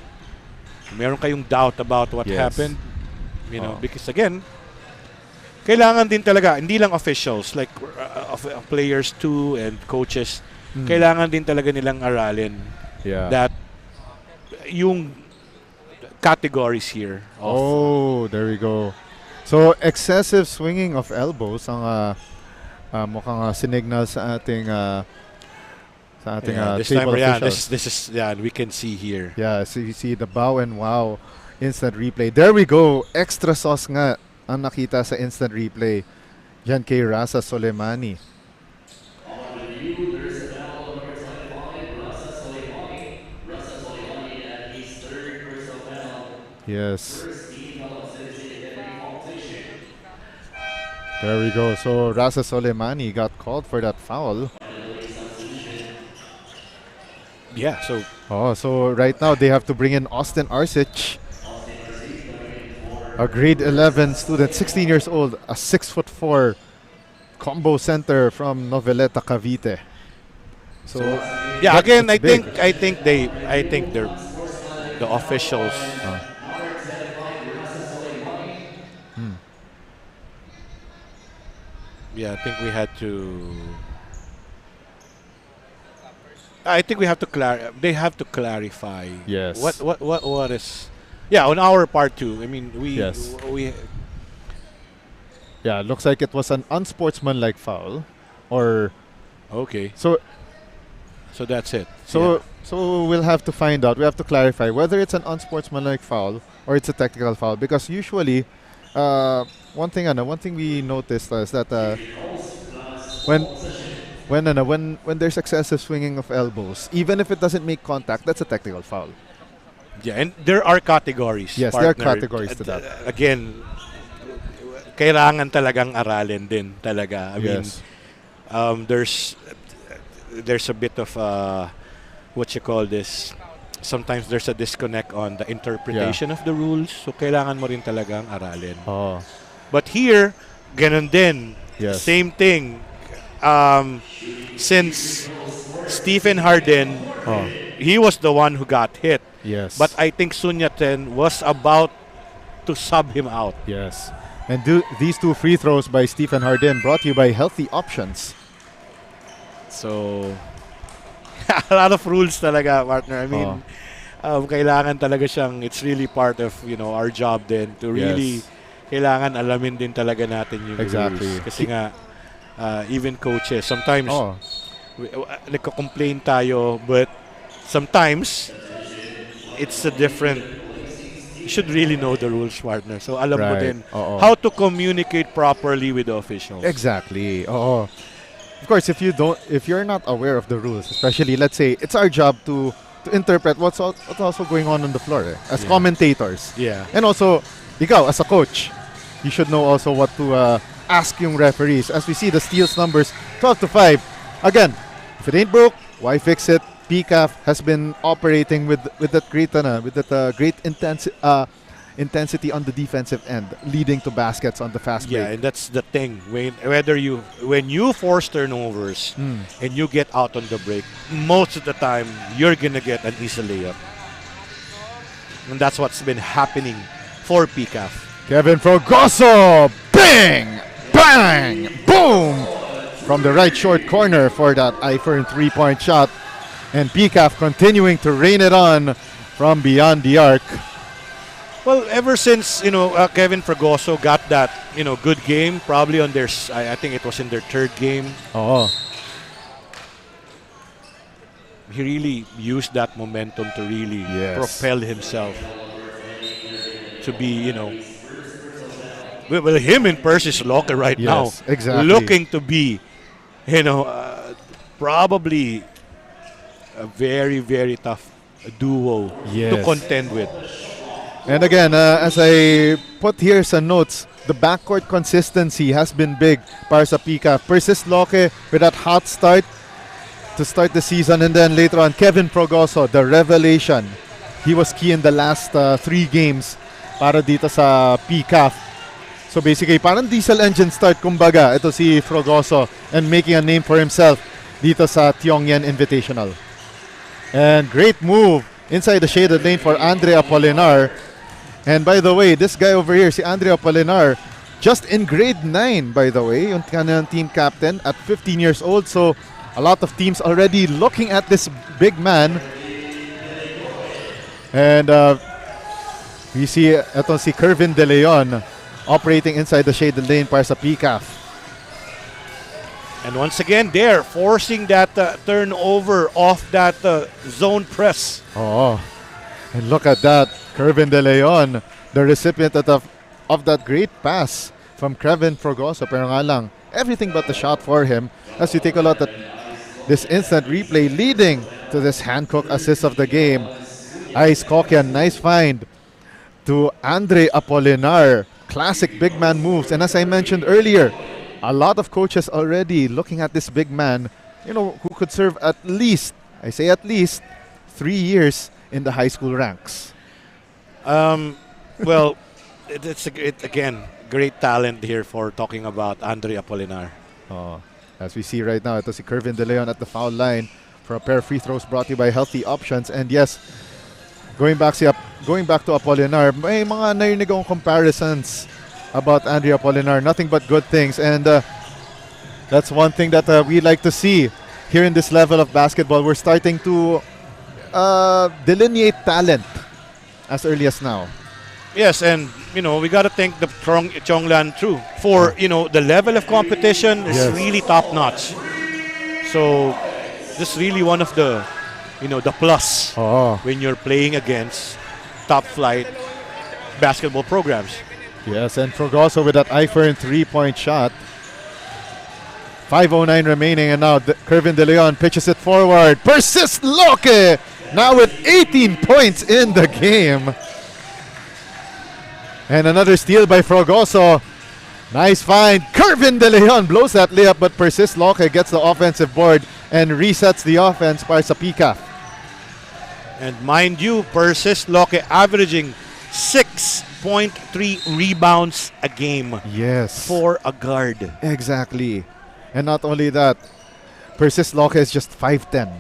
meron kayong doubt about what happened. Because again, kailangan din talaga, hindi lang officials, like players too and coaches, kailangan din talaga nilang aralin that yung categories here. There we go. So, excessive swinging of elbows ang mukhang sinignal sa ating this table time, officials. this is we can see here. So you see the bow and wow instant replay. There we go. Extra sauce nga ang nakita sa instant replay. Yan kay Rasa Soleimani. Yes. There we go. So Rasa Soleimani got called for that foul. So right now they have to bring in Austin Arsic, a grade 11 student, 16 years old, a 6'4" combo center from Noveleta, Cavite. So again, I think they're the officials. I think we had to. I think we have to they have to clarify. Yes. What is? Yeah, on our part too. I mean, Yes. we Yeah, looks like it was an unsportsmanlike foul, or okay. so. So that's it. So we'll have to find out. We have to clarify whether it's an unsportsmanlike foul or it's a technical foul, because usually, one thing we noticed is that when when there's excessive swinging of elbows, even if it doesn't make contact, that's a technical foul. Yeah, and there are categories. Yes, partner. there are categories to that. Again, kailangan talagang aralin din talaga. I mean, Yes. There's a bit of what you call this. Sometimes there's a disconnect on the interpretation of the rules. So kailangan mo rin talagang aralin. Oh, But here, ganun din. Yes. Same thing. Since Stephen Harden, oh, he was the one who got hit. yes. But I think Sunyaten was about to sub him out. yes. And these two free throws by Stephen Harden brought to you by Healthy Options. So, a lot of rules talaga, partner. I mean, kailangan talaga siyang, it's really part of, our job din to really, Yes. kailangan alamin din talaga natin yung Exactly. rules. Kasi nga, even coaches, sometimes, Oh, nagko-complain tayo, but sometimes, it's a different, you should really know the rules, partner. So, alam mo Right. din Oo. how to communicate properly with the officials. exactly. Oh, of course, if you're not aware of the rules, especially, let's say, it's our job to interpret what's also going on the floor, as commentators. Yeah. And also, ikaw as a coach, you should know also what to ask yung referees. As we see the steals numbers, 12-5. Again, if it ain't broke, why fix it? PCAF has been operating with that great intensity on the defensive end, leading to baskets on the fast break. Yeah, and that's the thing. When you force turnovers and you get out on the break, most of the time you're gonna get an easy layup, and that's what's been happening for PCAF. Kevin Frogoso, bang, bang, boom, from the right short corner for that Eifern three-point shot, and PCAF continuing to rain it on from beyond the arc. Well, ever since Kevin Fragoso got that good game, probably on their I think it was in their third game. Oh, He really used that momentum to really Yes. propel himself to be well, him in Percy's locker right now, Yes, exactly. looking to be probably a very, very tough duo to Yes. contend with. and again, as I put here some notes, the backcourt consistency has been big para sa PCAF. Persis Loque with that hot start to start the season, and then later on, Kevin Frogoso, the revelation. He was key in the last 3 games para dito sa PCAF. So basically, parang diesel engine start, kumbaga, ito si Frogoso, and making a name for himself dito sa Tiong Lian Invitational. And great move inside the shaded lane for Andre Apolinar. And by the way, this guy over here, si Andre Apolinar, just in grade 9, by the way, yung kanyang team captain at 15 years old. So a lot of teams already looking at this big man. And we see ito si Kervin De Leon operating inside the shaded lane para sa PCAF. And once again, they're forcing that turnover off that zone press. Oh, and look at that. Kervin De Leon, the recipient of that great pass from Kevin Frogoso. Pero nga lang, everything but the shot for him. As you take a look at this instant replay leading to this Hancock assist of the game. Ice Kokian, nice find to Andre Apolinar. Classic big man moves. And as I mentioned earlier, a lot of coaches already looking at this big man, who could serve at least, I say at least, 3 years in the high school ranks. Well, it's again great talent here for talking about Andre Apolinar. Oh, as we see right now, ito si Kervin De Leon at the foul line for a pair of free throws brought to you by Healthy Options. And yes, going back to Apolinar, may mga narinig akong comparisons about Andre Apolinar. Nothing but good things. And that's one thing that we like to see here in this level of basketball, we're starting to delineate talent as early as now. Yes, and we got to thank the Tiong Lian too for the level of competition is Yes. really top notch. So this is really one of the the plus when you're playing against top flight basketball programs. Yes, and Frogoso with that Eifern 3-point shot. 5:09 remaining, and now Kervin De Leon pitches it forward. Persist Loke now with 18 points in the game. And another steal by Frogoso. Nice find. Kervin De Leon blows that layup, but Persist Loke gets the offensive board and resets the offense para sa PCAF. And mind you, Persist Loke averaging 6.3 rebounds a game Yes. for a guard. Exactly. And not only that, Persist Loke is just 5'10".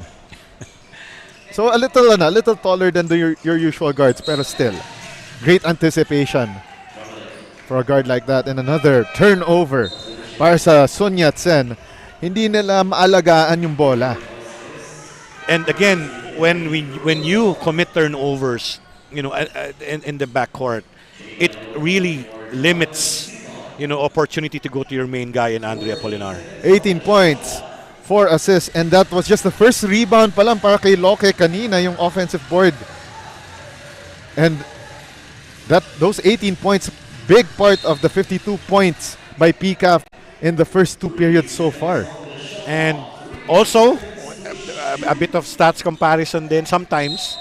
So a little taller than your usual guards, pero still. Great anticipation for a guard like that. And another turnover para sa Sun Yat-sen. Hindi nila maalagaan yung bola. And again, when you commit turnovers, in the backcourt, it really limits opportunity to go to your main guy in Andre Apolinar. 18 points, 4 assists, and that was just the first rebound pa lang para kay Loke kanina, yung offensive board. And those 18 points, big part of the 52 points by PCAF in the first 2 periods so far. And also, a bit of stats comparison then sometimes,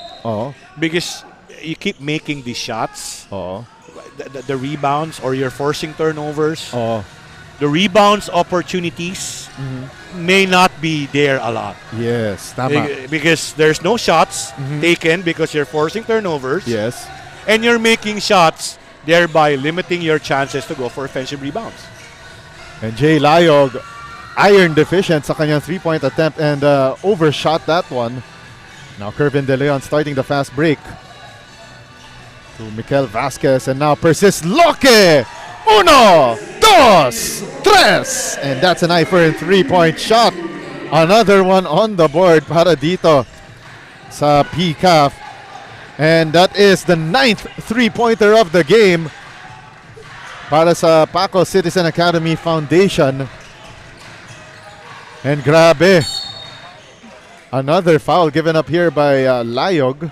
because you keep making these shots, the rebounds, or you're forcing turnovers, the rebounds opportunities may not be there a lot. Yes, tama. Because there's no shots taken because you're forcing turnovers. Yes. And you're making shots, thereby limiting your chances to go for offensive rebounds. And Jay Layog, iron deficient sa kanyang 3-point attempt and overshot that one. Now Kervin De Leon starting the fast break. To Mikel Vasquez, and now Persist Loke. 1, 2, 3. And that's an Eifern 3-point shot. Another one on the board para dito sa PCAF. And that is the 9th 3-pointer of the game para sa Paco Citizen Academy Foundation. And grabe, another foul given up here by Layog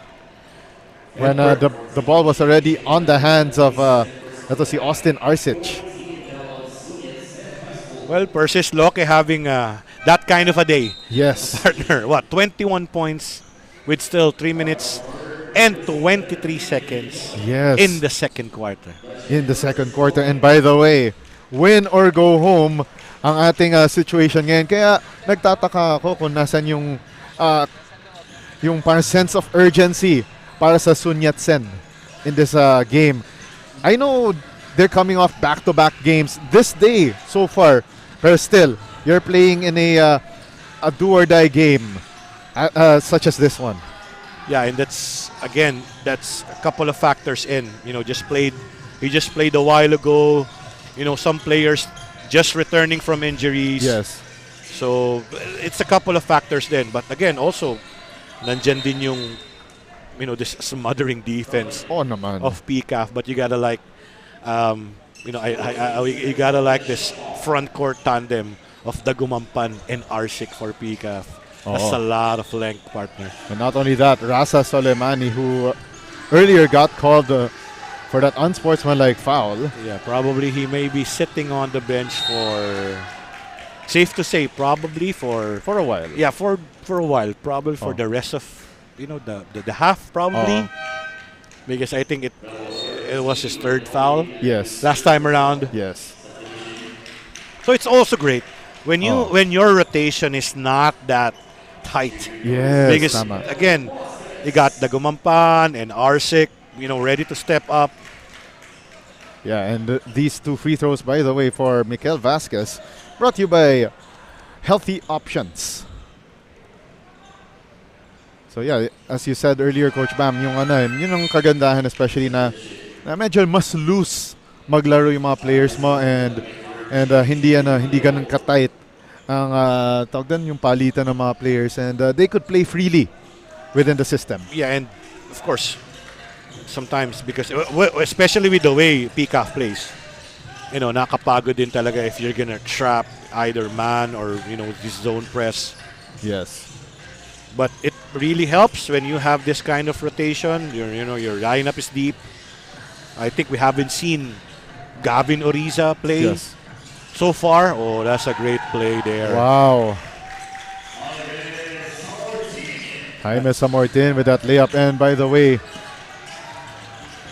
when the ball was already on the hands of that was the Austin Arsic. Well, Persist Loke having that kind of a day. Yes. Partner, 21 points with still 3 minutes and 23 seconds in the second quarter. In the second quarter. And by the way, win or go home ang ating situation ngayon. Kaya nagtataka ako kung nasan yung parang sense of urgency para sa Sun Yat-sen in this game. I know they're coming off back-to-back games this day so far, but still, you're playing in a do-or-die game such as this one. Yeah, and that's a couple of factors in. He just played a while ago. Some players just returning from injuries. Yes. So it's a couple of factors then. But again, also, nandyan din yung, this smothering defense of PCAF. But you gotta like, you gotta like this front court tandem of Dagumampan and Arsic for PCAF. That's a lot of length, partner. And not only that, Rasa Soleimani, who earlier got called for that unsportsmanlike foul. Yeah, probably he may be sitting on the bench for, safe to say, probably for a while. Yeah, for a while, probably for the rest of the half, probably. Because I think it was his third foul. Yes. Last time around. Yes. So it's also great when your rotation is not that tight. Yes. Because again, you got Dagumampan and Arsic, ready to step up. Yeah, and these 2 free throws, by the way, for Mikel Vasquez, brought to you by Healthy Options. So yeah, as you said earlier, Coach Bam, yun ang kagandahan, especially na medyo mas loose maglaro yung mga players mo and hindi ganun ka-tight ang tawag doon, yung palitan ng mga players, and they could play freely within the system. Yeah, and of course, sometimes because especially with the way PCAF plays, nakapagod din talaga if you're gonna trap either man or this zone press. Yes. But it really helps when you have this kind of rotation. Your lineup is deep. I think we haven't seen Gavin Oriza play so far. Oh, that's a great play there. Wow. Jaime Samortin with that layup. And by the way,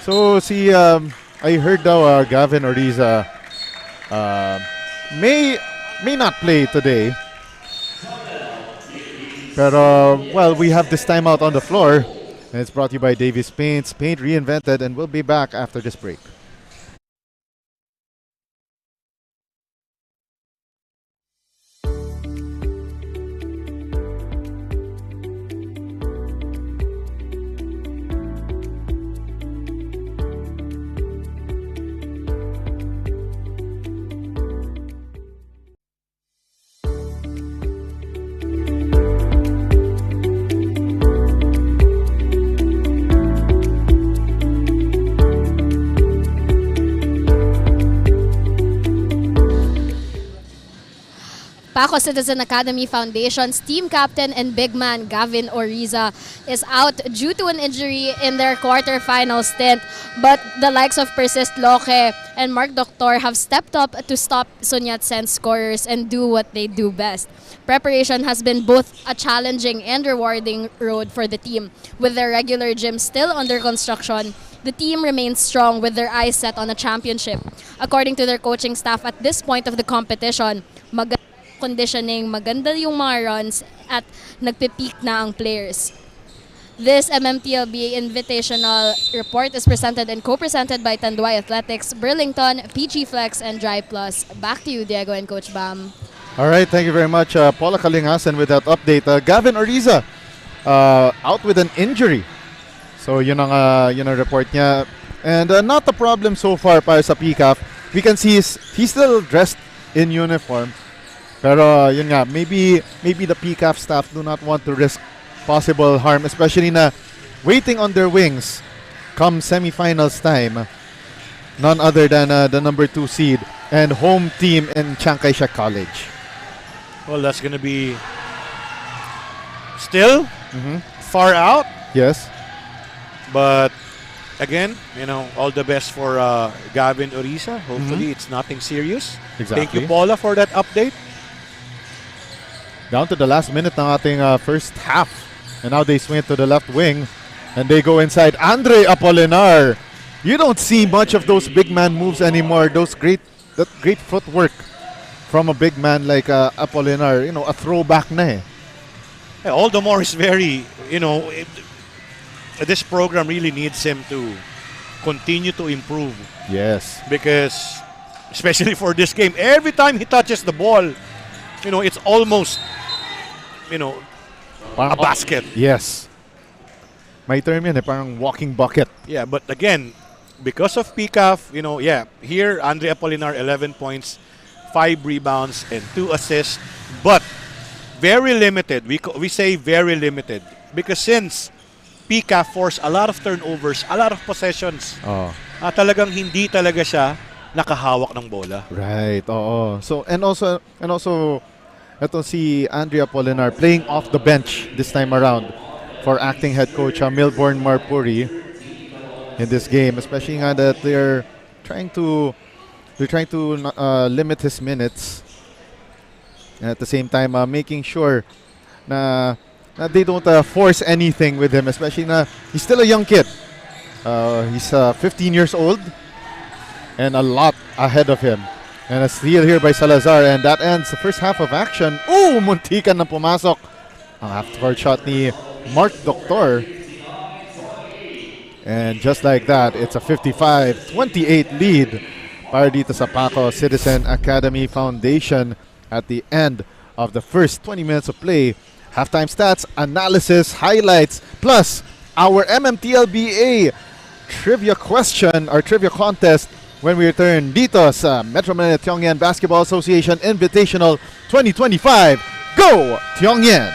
so see, I heard daw Gavin Oriza may not play today. Pero, well, we have this timeout on the floor. And it's brought to you by Davis Paints. Paint reinvented, and we'll be back after this break. Paco Citizen Academy Foundation's team captain and big man Gavin Oriza is out due to an injury in their quarterfinal stint. But the likes of Persist Loke and Mark Doctor have stepped up to stop Sun Yat-sen's scorers and do what they do best. Preparation has been both a challenging and rewarding road for the team. With their regular gym still under construction, the team remains strong with their eyes set on a championship. According to their coaching staff at this point of the competition, conditioning, maganda yung mga runs at nagpe-peak na ang players. This MMTLB Invitational report is presented and co-presented by Tanduay Athletics, Burlington, PG Flex, and Dry Plus. Back to you, Diego and Coach Bam. All right, thank you very much, Paula Kalingasan, with that update. Gavin Oriza out with an injury. So yun ang report niya. And not a problem so far para sa PCAF. We can see he's still dressed in uniform. Pero yun nga, maybe the PCAF staff do not want to risk possible harm, especially na waiting on their wings come semifinals time. None other than the number 2 seed and home team in Chiang Kai-shek College. Well, that's going to be still far out. Yes. But again, all the best for Gavin Oriza. Hopefully it's nothing serious. Exactly. Thank you, Paula, for that update. Down to the last minute ng ating first half. And now they swing to the left wing. And they go inside. Andre Apolinar. You don't see much of those big man moves anymore. That great footwork from a big man like Apolinar. A throwback na eh. All the more is very, this program really needs him to continue to improve. Yes. Because, especially for this game, every time he touches the ball, it's almost, a basket. Yes. May term yan eh, parang walking bucket. Yeah, but again, because of PCAF, here, Andre Apolinar, 11 points, 5 rebounds, and 2 assists. But, very limited. We say very limited. Because since PCAF forced a lot of turnovers, a lot of possessions, talagang hindi talaga siya nakahawak ng bola. Right, oo. So, and also, ito si Andrea Apolinar playing off the bench this time around for acting head coach Milborn Marpuri in this game, especially nga that they're trying to limit his minutes, and at the same time making sure na they don't force anything with him, especially na he's still a young kid. He's 15 years old and a lot ahead of him. And a steal here by Salazar, and that ends the first half of action. Ooh, muntikan na pumasok ang half-court shot ni Mark Doctor. And just like that, it's a 55-28 lead para dito sa Paco Citizen Academy Foundation at the end of the first 20 minutes of play. Halftime stats, analysis, highlights, plus our MMTLBA trivia question or trivia contest when we return dito sa Metro Manila Tiong Lian Basketball Association Invitational 2025. Go Tiong Lian!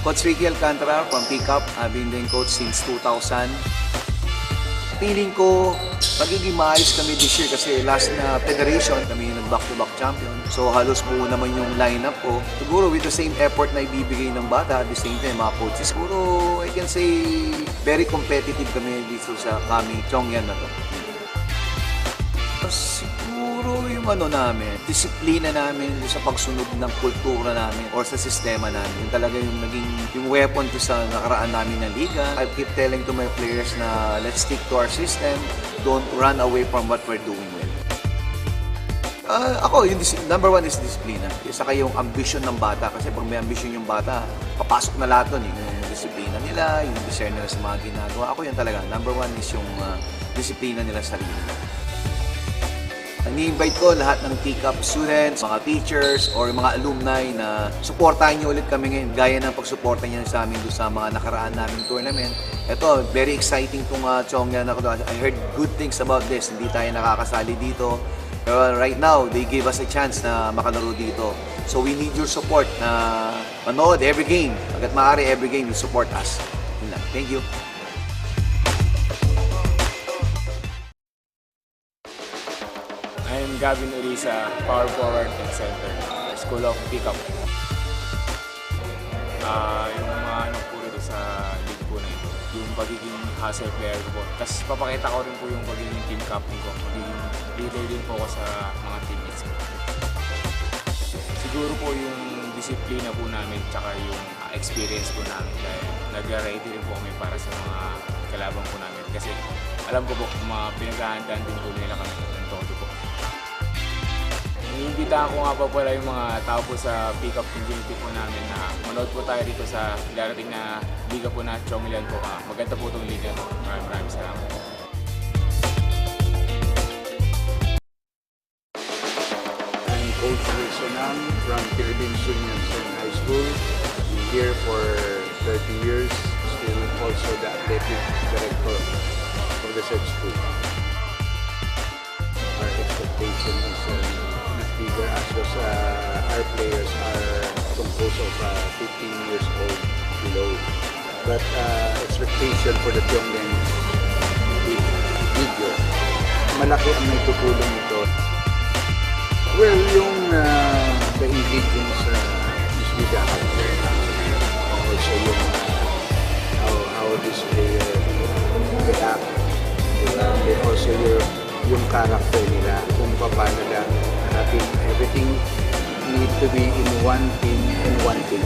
Coach Ricky Alcantara from PCAF. I've been doing coach since 2000. Feeling ko, magiging maayos kami this year kasi last na federation, kami yung nag-back-to-back champion. So halos buo naman yung lineup ko. Siguro with the same effort na ibibigay ng bata, at the same time mga coaches, siguro I can say very competitive kami dito sa kami Tiong Lian na to. Siguro yung namin, disiplina namin sa pagsunod ng kultura namin or sa sistema namin. Yung talaga yung naging yung weapon ko sa nakaraan namin na liga. I keep telling to my players na let's stick to our system, don't run away from what we're doing well. Ako, yung number one is disiplina. Saka yung ambisyon ng bata. Kasi pag may ambisyon yung bata, papasok na lahat doon. Yung disiplina nila, yung discern nila sa mga ginagawa. Ako yan talaga. Number one is yung disiplina nila sa sarili. Ni-invite ko lahat ng PCAF students, mga teachers, or mga alumni na supportahan nyo ulit kami ngayon gaya ng pagsuporta niya sa amin doon sa mga nakaraan naming tournament. Ito, very exciting itong Tiong Lian na I heard good things about this. Hindi tayo nakakasali dito. Pero right now, they gave us a chance na makalaro dito. So we need your support na manood every game. Hanggat maaari, every game, you support us. Yun lang. Thank you. I'm Gavin Urisa, power forward and center, School of PCAF. Yung mga ano po rito sa league po na ito, yung pagiging hustle player ko po. Tapos papakita ko rin po yung pagiging team captain ko, magiging leader din po ako sa mga teammates ko. Siguro po yung disiplina po namin, tsaka yung experience po namin dahil nag-ready rin po kami para sa mga kalaban po namin. Kasi alam ko po, mga pinaghahandaan din po nila kami ng todo po. Iniimbitahan ko nga pa pala yung mga tao po sa PCAF community po namin na manood po tayo dito sa darating na liga po na Tiong Lian po. Maganda po itong liga. Maraming salamat. I'm Coach Wilson from Philippine High School. I'm here for 30 years, still also the athletic director of the said school. Our expectation is not bigger as our players are composed of 15 years old below. But expectation for the Tiong Lian is bigger. Malaki ang may tutulong ito. Well, yung the ingredients is with the hardware. Also yung how this player react. And also yung character nila, kung paano nila natin everything need to be in one team and one team.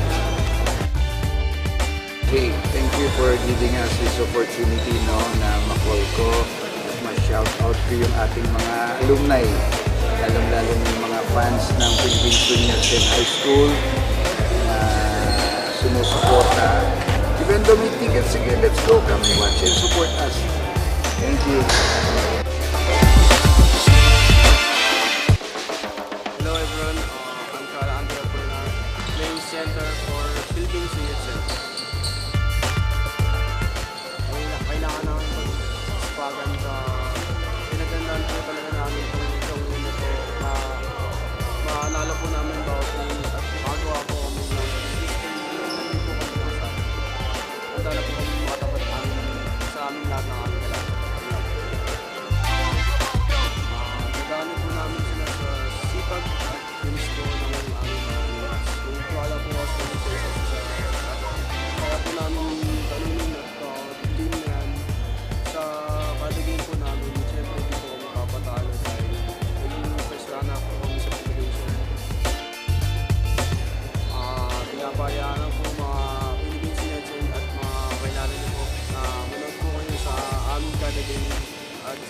Okay, thank you for giving us this opportunity na ma-call ko at ma-shout out ko yung ating mga alumni, lalong-lalo yung mga fans ng Philippine High School na sumusuporta. Even though may tickets, sige, let's go, come watch and support us. Thank you. Hello everyone, I'm Kara Entrepreneur, playing center for Philippine Sunyatsen. Kailangan namin pag-sipagan sa pinagandaan po talaga namin itong unit ko na maalala po namin bawat game at magawa po kami ng system na hindi po kami kasama. Handa na po kami makatapat namin sa aming lahat ng aming kailangan.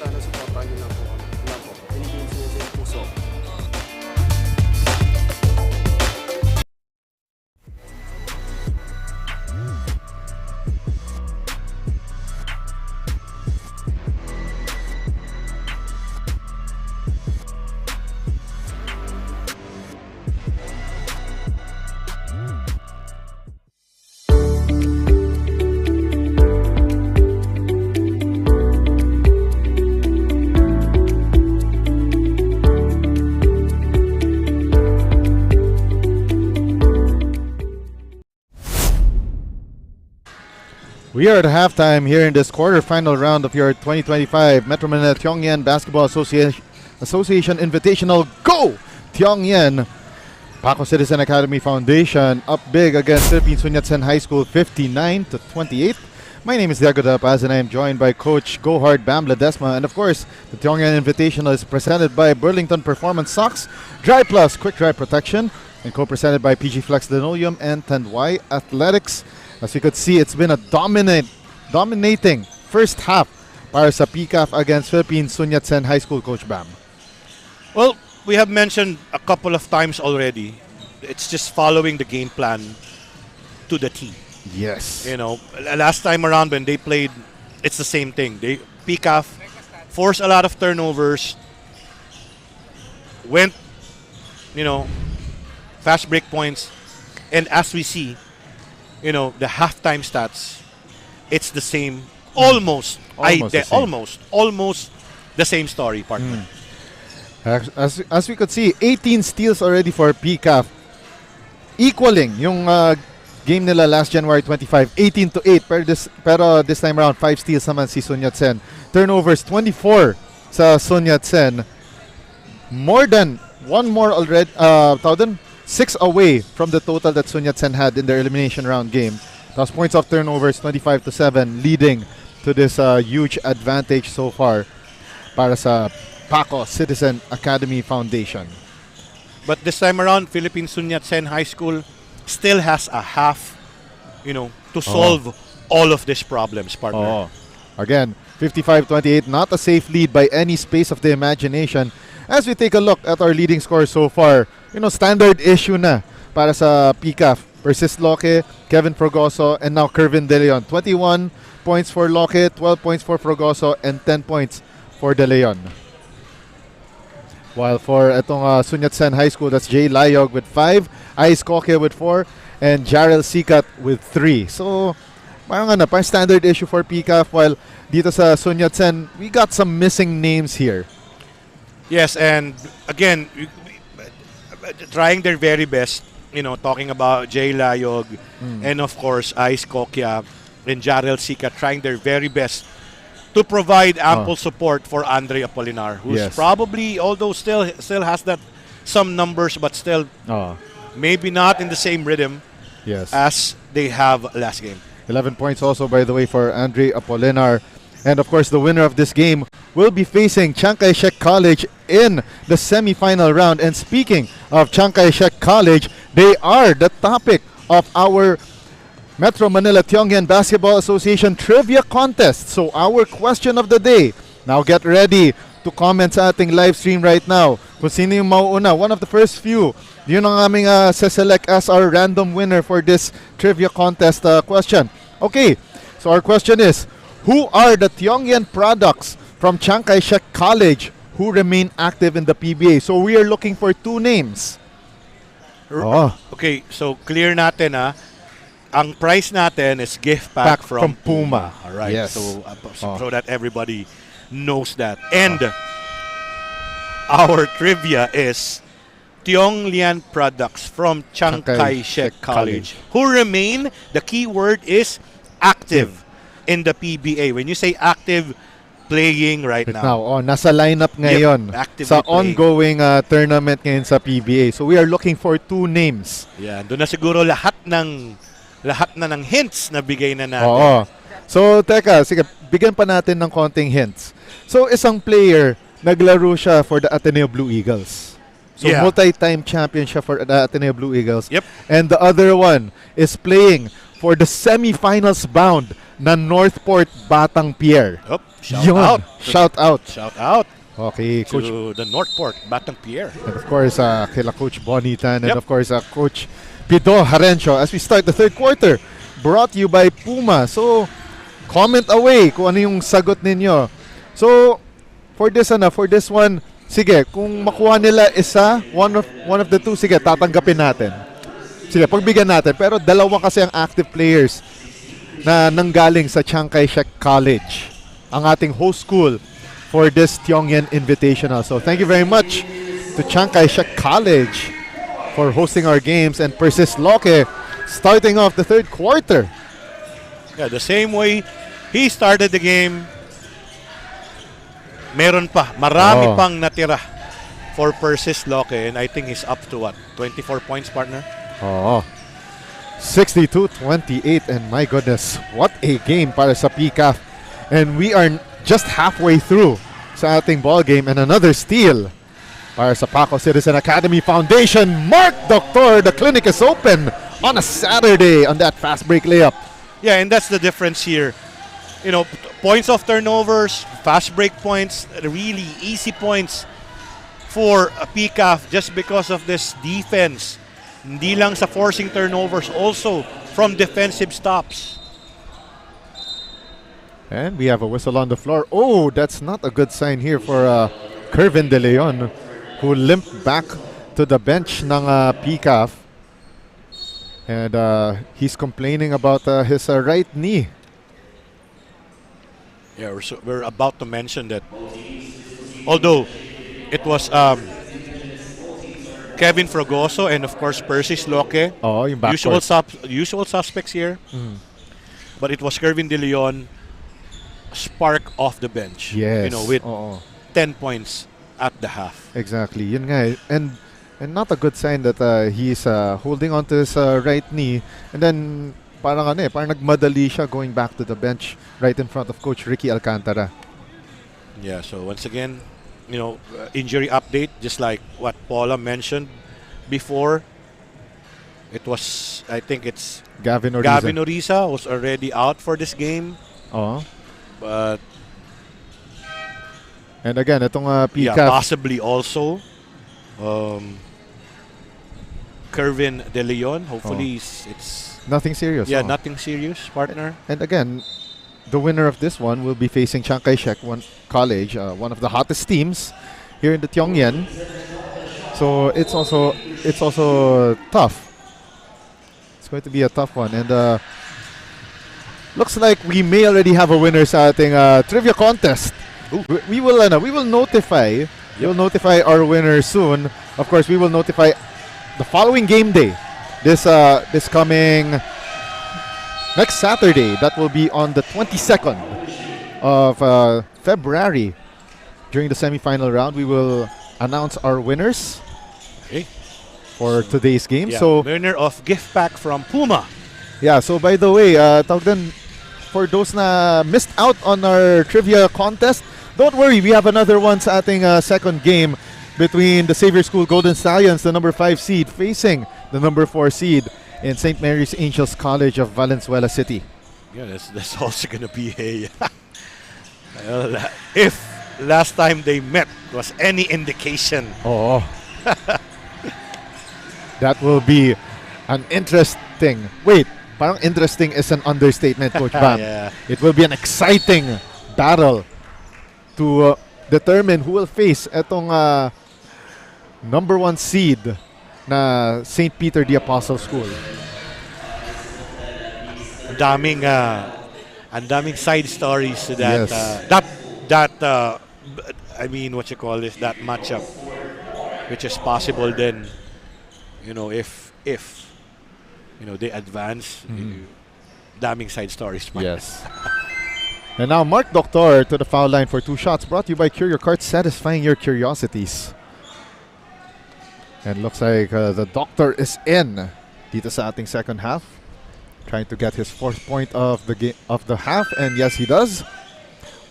sana supportan nyo lang po kami. Lang po. Philippine Sunyat Puso. We are at halftime here in this quarterfinal round of your 2025 Metro Manila Tiong Lian Basketball Association Invitational. Go! Tiong Lian. Paco Citizen Academy Foundation up big against Philippine Sunyat Sen High School 59-28. My name is Diego De La Paz and I am joined by Coach Gohard Bam Ledesma. And of course, the Tiong Lian Invitational is presented by Burlington Performance Socks, Dry Plus Quick Dry Protection, and co-presented by PG Flex Linoleum and Tandwai Athletics. As you could see, it's been a dominating first half para sa PCAF against Philippine Sunyat Sen High School, Coach Bam. Well, we have mentioned a couple of times already. It's just following the game plan to the T. Yes. You know, last time around when they played, it's the same thing. PCAF forced a lot of turnovers, went, fast break points, and as we see, the halftime stats, it's the same, almost the same story, partner. As we could see, 18 steals already for PCAF, equaling yung game nila last January 25, 18-8. Pero this time around, 5 steals naman si Sunyat Sen. Turnovers, 24 sa Sunyat Sen. More than one more already, 6 away from the total that Sunyat Sen had in their elimination round game. Thus points of turnovers, 25-7, leading to this huge advantage so far para sa Paco Citizen Academy Foundation. But this time around, Philippine Sunyat Sen High School still has a half, to solve all of these problems, partner. Again, 55-28, not a safe lead by any space of the imagination. As we take a look at our leading score so far, standard issue na para sa PCAF. Persis Loque, Kevin Frogoso, and now Kervin De Leon. 21 points for Loque, 12 points for Frogoso, and 10 points for De Leon. While for itong Sunyat Sen High School, that's Jay Layog with 5, Ice Koke with 4, and Jarrell Sikat with 3. So, parang standard issue for PCAF, while dito sa Sunyat Sen, we got some missing names here. Yes, and again, trying their very best, talking about Jay Layog and of course Ice Kokya and Jarrell Sikat, trying their very best to provide ample support for Andre Apolinar, who's probably, although still has that some numbers, but still maybe not in the same rhythm as they have last game. 11 points also, by the way, for Andre Apolinar. And of course, the winner of this game will be facing Chiang Kai-shek College in the semi-final round. And speaking of Chiang Kai-shek College, they are the topic of our Metro Manila Tiong Lian Basketball Association Trivia Contest. So our question of the day, now get ready to comment sa ating live stream right now. Kung sino yung mauuna, one of the first few, yun ang aming select as our random winner for this trivia contest question. Okay, so our question is, who are the Tiong Lian products from Chiang Kai-shek College who remain active in the PBA? So we are looking for 2 names. Okay, so clear natin ang price natin is gift pack from Puma. All right. Yes. So that everybody knows that. And our trivia is Tiong Lian products from Chiang Kai-shek College who remain, the key word is active in the PBA. When you say active, playing right now. Nasa lineup ngayon sa ongoing tournament ngayon sa PBA. So we are looking for 2 names. Yeah, doon na siguro lahat na ng hints na bigay na natin. So teka, sige, bigyan pa natin ng konting hints. So isang player, naglaro siya for the Ateneo Blue Eagles. So multi-time champion siya for the Ateneo Blue Eagles. Yep. And the other one is playing for the semifinals bound na Northport Batang Pierre. Oh, shout out. Shout out. Shout out Okay, Coach. to the Northport Batang Pierre. And of course, kila Coach Bonitan and of course, Coach Pido Harencio as we start the third quarter. Brought to you by Puma. So, comment away kung ano yung sagot ninyo. So, for this one, sige, kung makuha nila isa, one of the two, sige, tatanggapin natin. Sige, pagbigyan natin. Pero dalawa kasi ang active players na nanggaling sa Chiang Kai-shek College, ang ating host school for this Tiongyan Invitational. So, thank you very much to Chiang Kai-shek College for hosting our games, and PSYS Loke starting off the third quarter. Yeah, the same way he started the game, meron pa, marami pang natira for PSYS Loke, and I think he's up to what, 24 points, partner? 62-28, and my goodness, what a game para sa PCAF. And we are just halfway through sa ating ball game, and another steal para sa Paco Citizen Academy Foundation. Mark Doctor, the clinic is open on a Saturday on that fast break layup. Yeah, and that's the difference here. You know, points of turnovers, fast break points, really easy points for PCAF just because of this defense. Hindi lang sa forcing turnovers, also from defensive stops. And we have a whistle on the floor. Oh, that's not a good sign here for Kervin De Leon, who limped back to the bench ng PCAF. And he's complaining about his right knee. Yeah, we're about to mention that. Although it was Kevin Fragoso and of course PSYS Loke, yung backcourt. usual suspects here. But it was Kervin De Leon, spark off the bench. Yes. You know, with 10 points at the half. Exactly. Yun nga, and not a good sign that he's holding on to his right knee, and then parang nagmadali siya going back to the bench right in front of Coach Ricky Alcantara. Yeah, so once again, you know, injury update, just like what Paula mentioned before. It was, I think it's Gavin Oriza was already out for this game. But and again, itong PCAF, possibly also Kervin De Leon. Hopefully it's nothing serious. Yeah, nothing serious, partner. And again, the winner of this one will be facing Chiang Kai-shek College, one of the hottest teams here in the Tiongyan. So it's also tough. It's going to be a tough one, and looks like we may already have a winner sa ating trivia contest. We will notify. We'll notify our winner soon. Of course, we will notify the following game day. This coming next Saturday. That will be on the 22nd of February. During the semifinal round, we will announce our winners for today's game. Yeah, so winner of gift pack from Puma. Yeah, so by the way, for those na missed out on our trivia contest, don't worry, we have another one sa ating second game between the Xavier School Golden Stallions, the number 5 seed, facing the number 4 seed in St. Mary's Angels College of Valenzuela City. Yeah, that's also going to be a... if last time they met was any indication. That will be an interesting... Wait, parang interesting is an understatement, Coach Bam. Yeah. It will be an exciting battle to determine who will face etong number 1 seed na St. Peter the Apostle School. Ang daming side stories to that. Yes. I mean, what you call this, that matchup, which is possible then, you know, if you know they advance. Daming side stories. Yes. And now Mark Doctor to the foul line for 2 shots, brought to you by Curio Cards, satisfying your curiosities. And looks like the Doctor is in dito sa ating second half, trying to get his 4th point of the half, and yes, he does.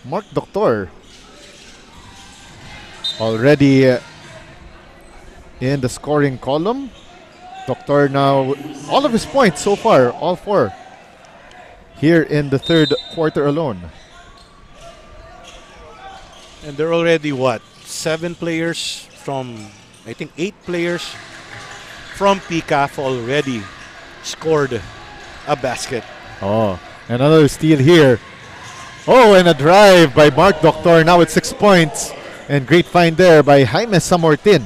Mark Doctor already in the scoring column. Doctor now, all of his points so far, all 4, here in the third quarter alone. And they're already what? 7 players from, I think 8 players from PCAF already scored a basket. Oh, another steal here. Oh, and a drive by Mark Doctor. Now it's 6 points. And great find there by Jaime Samortin.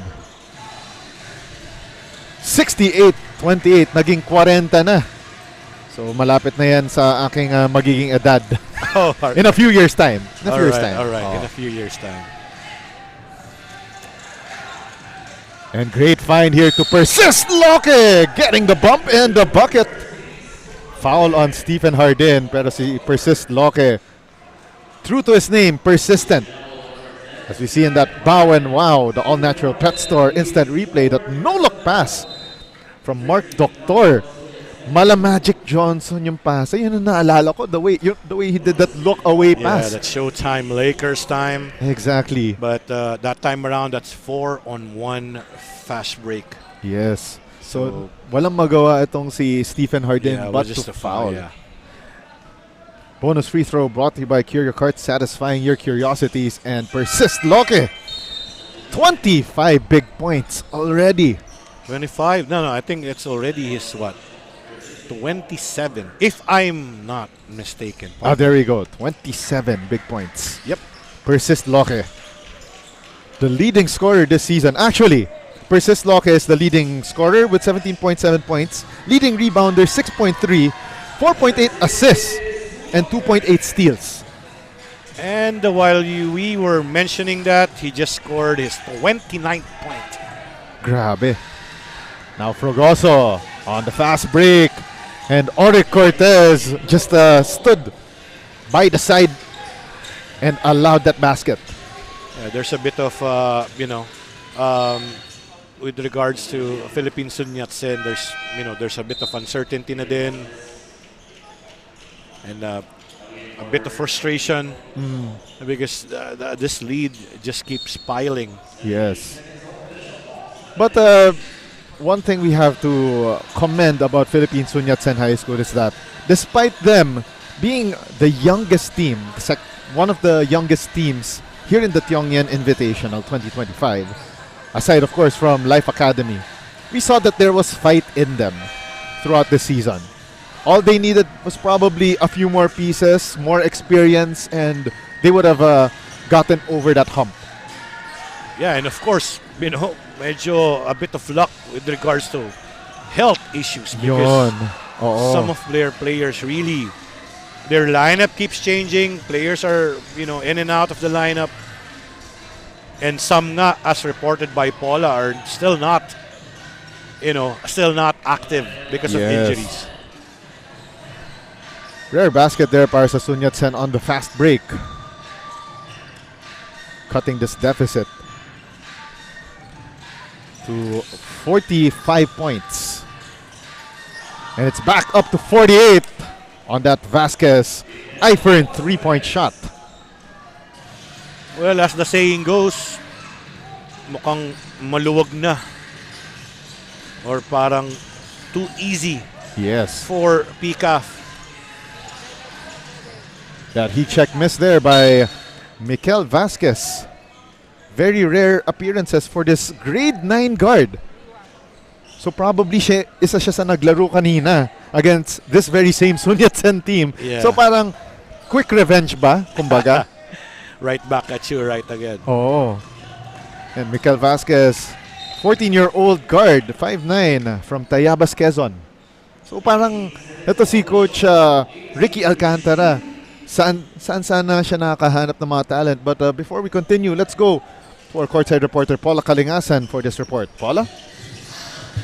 68-28. Naging 40 na. So malapit na yan sa aking magiging edad. Oh, in a few years' time. In a few years' time. All right, Oh. in a few years' time. And great find here to Persist Loke, getting the bump and the bucket. Foul on Stephen Hardin, pero si Persist Loke, true to his name, persistent. As we see in that Bow and Wow, the all-natural pet store instant replay, that no-look pass from Mark Doctor. Mala Magic Johnson yung pass. Yun ang naalala ko, the way he did that look-away pass. Yeah, that's Showtime Lakers time. Exactly. But that time around, that's 4-on-1 fast break. Yes. So walang magawa itong si Stephen Hardin but just to a foul. Yeah. Bonus free throw brought to you by Curio Kart, satisfying your curiosities, and Persist Loke. 25 big points already. 25? No, I think it's already his what? 27, if I'm not mistaken. There you go. 27 big points. Yep. Persist Loke, the leading scorer this season. Actually, Persist Loke is the leading scorer with 17.7 points, leading rebounder 6.3, 4.8 assists, and 2.8 steals. And while we were mentioning that, he just scored his 29th point. Grabe. Now Frogoso on the fast break. And Oric Cortez just stood by the side and allowed that basket. Yeah, there's a bit of, with regards to Philippine Sunyatsen, there's a bit of uncertainty na din. And a bit of frustration because this lead just keeps piling. Yes. But one thing we have to commend about Philippine Sunyatsen High School is that despite them being the youngest team, one of the youngest teams here in the Tiong Lian Invitational 2025, aside of course from Life Academy, we saw that there was fight in them throughout the season. All they needed was probably a few more pieces, more experience, and they would have gotten over that hump. Yeah, and of course, medyo a bit of luck with regards to health issues because some of their players really, their lineup keeps changing. Players are, in and out of the lineup. And some nga, as reported by Paula, are still not active because of injuries. Rare basket there para sa Sunyatsen on the fast break. Cutting this deficit to 45 points. And it's back up to 48 on that Vasquez Eifern 3-point shot. Well, as the saying goes, mukhang maluwag na. Or parang too easy for PCAF. That heat check miss there by Mikel Vasquez. Very rare appearances for this grade 9 guard. So probably isa siya sa naglaro kanina against this very same Sunyatsen team. Yeah. So parang quick revenge ba, kumbaga? Right back at you, right again. Oh. And Mikel Vasquez, 14-year-old guard, 5'9", from Tayabas, Quezon. So parang ito si Coach Ricky Alcantara. Saan sana siya nakakahanap ng mga talent. But before we continue, let's go to our courtside reporter Paula Kalingasan for this report. Paula?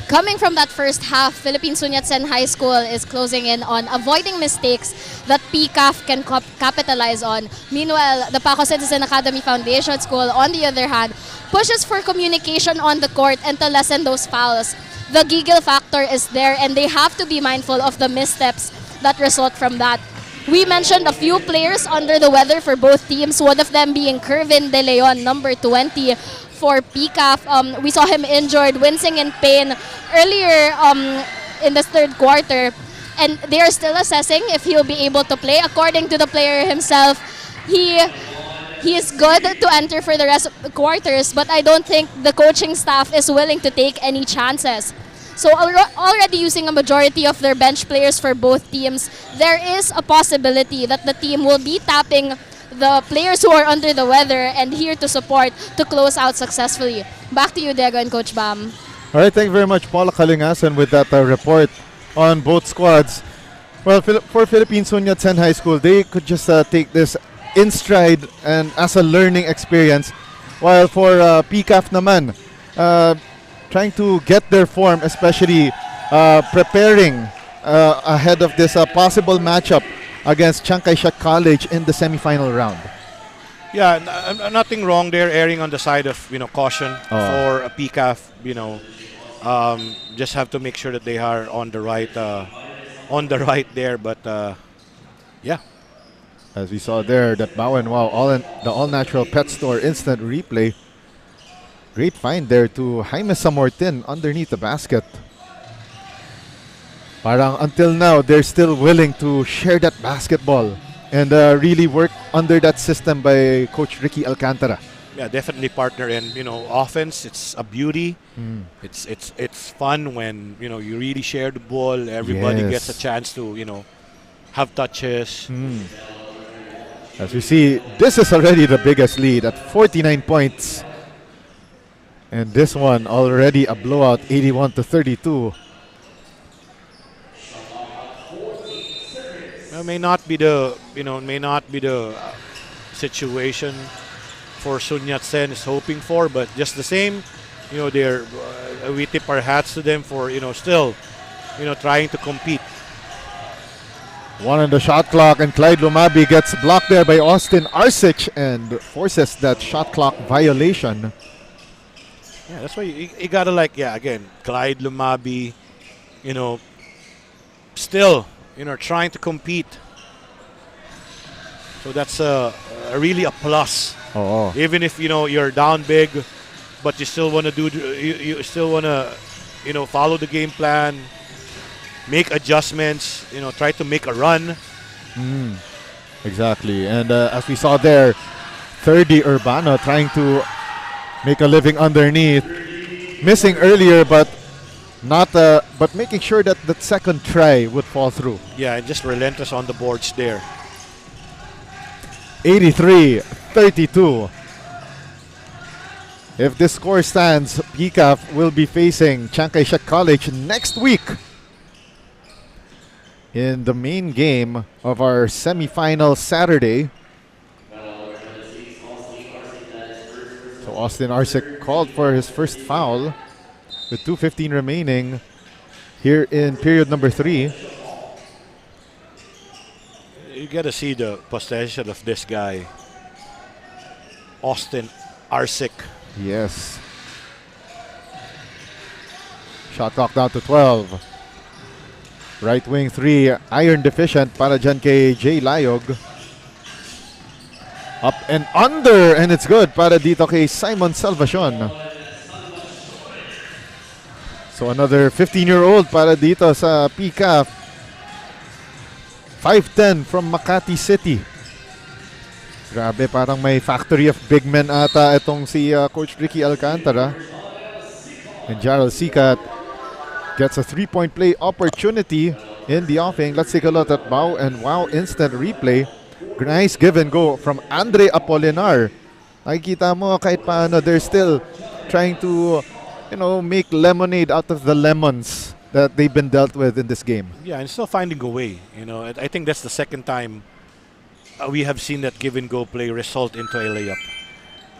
Coming from that first half, Philippine Sunyatsen High School is closing in on avoiding mistakes that PCAF can capitalize on. Meanwhile, the Paco Citizen Academy Foundation School, on the other hand, pushes for communication on the court and to lessen those fouls. The giggle factor is there and they have to be mindful of the missteps that result from that. We mentioned a few players under the weather for both teams, one of them being Kervin De Leon, number 20 for PCAF. We saw him injured, wincing in pain earlier in the third quarter, and they are still assessing if he'll be able to play. According to the player himself, he is good to enter for the rest of the quarters, but I don't think the coaching staff is willing to take any chances. So already using a majority of their bench players for both teams, there is a possibility that the team will be tapping the players who are under the weather and here to support to close out successfully. Back to you, Diego and Coach Bam. All right, thank you very much, Paula Kalingasan, with that report on both squads. Well, for Philippine Sunyat Sen High School, they could just take this in stride and as a learning experience, while for PCAF naman, trying to get their form, especially preparing ahead of this possible matchup against Chiang Kai-shek College in the semifinal round. Yeah, nothing wrong there. Erring on the side of caution for a PCAF. Just have to make sure that they are on the right there. But yeah, as we saw there, that Bao and Wow, the all-natural pet store instant replay. Great find there to Jaime Samortin underneath the basket. Parang until now, they're still willing to share that basketball and really work under that system by Coach Ricky Alcantara. Yeah, definitely partner. And offense, it's a beauty. It's fun when you really share the ball. Everybody gets a chance to have touches. As we see, this is already the biggest lead at 49 points. And this one already a blowout, 81-32. May not be the situation for Sunyat Sen is hoping for, but just the same, we tip our hats to them for still trying to compete. One on the shot clock, and Clyde Lumabi gets blocked there by Austin Arsic and forces that shot clock violation. Yeah, that's why you gotta again, Clyde Lumabi, still, trying to compete. So that's really a plus. Even if you're down big, but you still want to you still want to follow the game plan, make adjustments, try to make a run. Exactly, and as we saw there, 30 Urbano trying to make a living underneath, missing earlier, but making sure that the second try would fall through. Yeah, and just relentless on the boards there. 83-32. If this score stands, PCAF will be facing Chiang Kai-shek College next week in the main game of our semifinal Saturday. So Austin Arsic called for his first foul with 2:15 remaining here in period number 3. You got to see the potential of this guy, Austin Arsic. Yes. Shot clock down to 12. Right wing 3, iron deficient para dyan kay Jay Layog. Up and under, and it's good para dito kay Simon Salvacion. So another 15-year-old para dito sa PCAF. 5'10" from Makati City. Grabe, parang may factory of big men ata itong si Coach Ricky Alcantara. And Jarrell Sikat gets a 3-point play opportunity in the offing. Let's take a look at Bao and Wow instant replay. Nice give and go from Andre Apolinar. Nakikita mo kahit paano they're still trying to make lemonade out of the lemons that they've been dealt with in this game. Yeah, and still finding a way. I think that's the second time we have seen that give and go play result into a layup.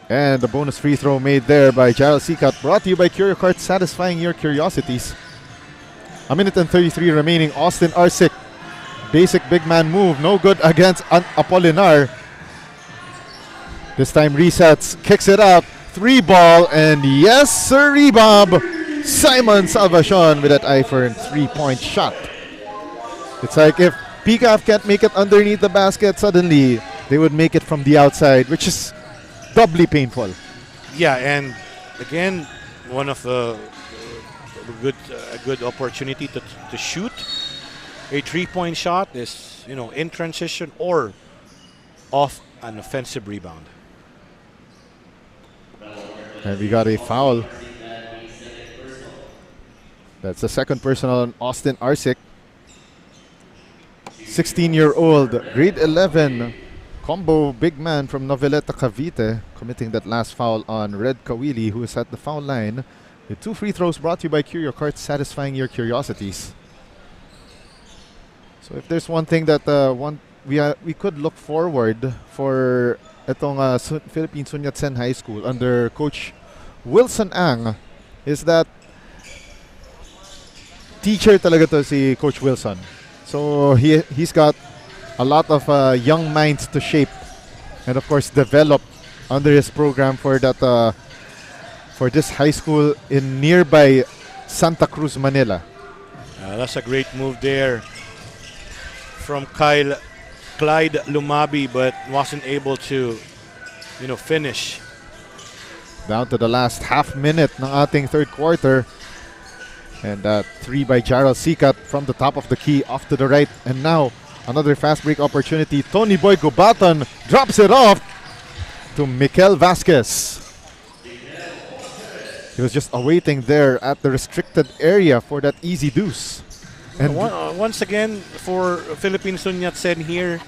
And the bonus free throw made there by Jarrell Sikat, brought to you by CurioCart, satisfying your curiosities. A minute and 33 remaining. Austin Arsic, basic big man move, no good against Apolinar. This time resets, kicks it out, 3-ball, and yes sirree, Bob! Simon Salvacion with that eye for a 3-point shot. It's like if PCAF can't make it underneath the basket, suddenly they would make it from the outside, which is doubly painful. Yeah, and again, one of a good opportunity to shoot a 3-point shot is in transition or off an offensive rebound. And we got a foul. That's the second personal on Austin Arsic. 16-year-old, grade 11 combo big man from Noveleta, Cavite, committing that last foul on Red Kawili, who is at the foul line with 2 free throws brought to you by Curio Carts, satisfying your curiosities. So if there's one thing that we could look forward for itong Philippine Sun Yat-sen High School under Coach Wilson Ang is that teacher talaga to si Coach Wilson. So he's got a lot of young minds to shape and of course develop under his program for that for this high school in nearby Santa Cruz, Manila. That's a great move there from Clyde Lumabi, but wasn't able to finish. Down to the last half minute ng ating third quarter. And that 3 by Jarrell Sikat from the top of the key off to the right. And now another fast break opportunity. Tony Boy Gubaton drops it off to Mikel Vasquez. He was just awaiting there at the restricted area for that easy deuce. And once again for Philippine Sun Yat-sen here,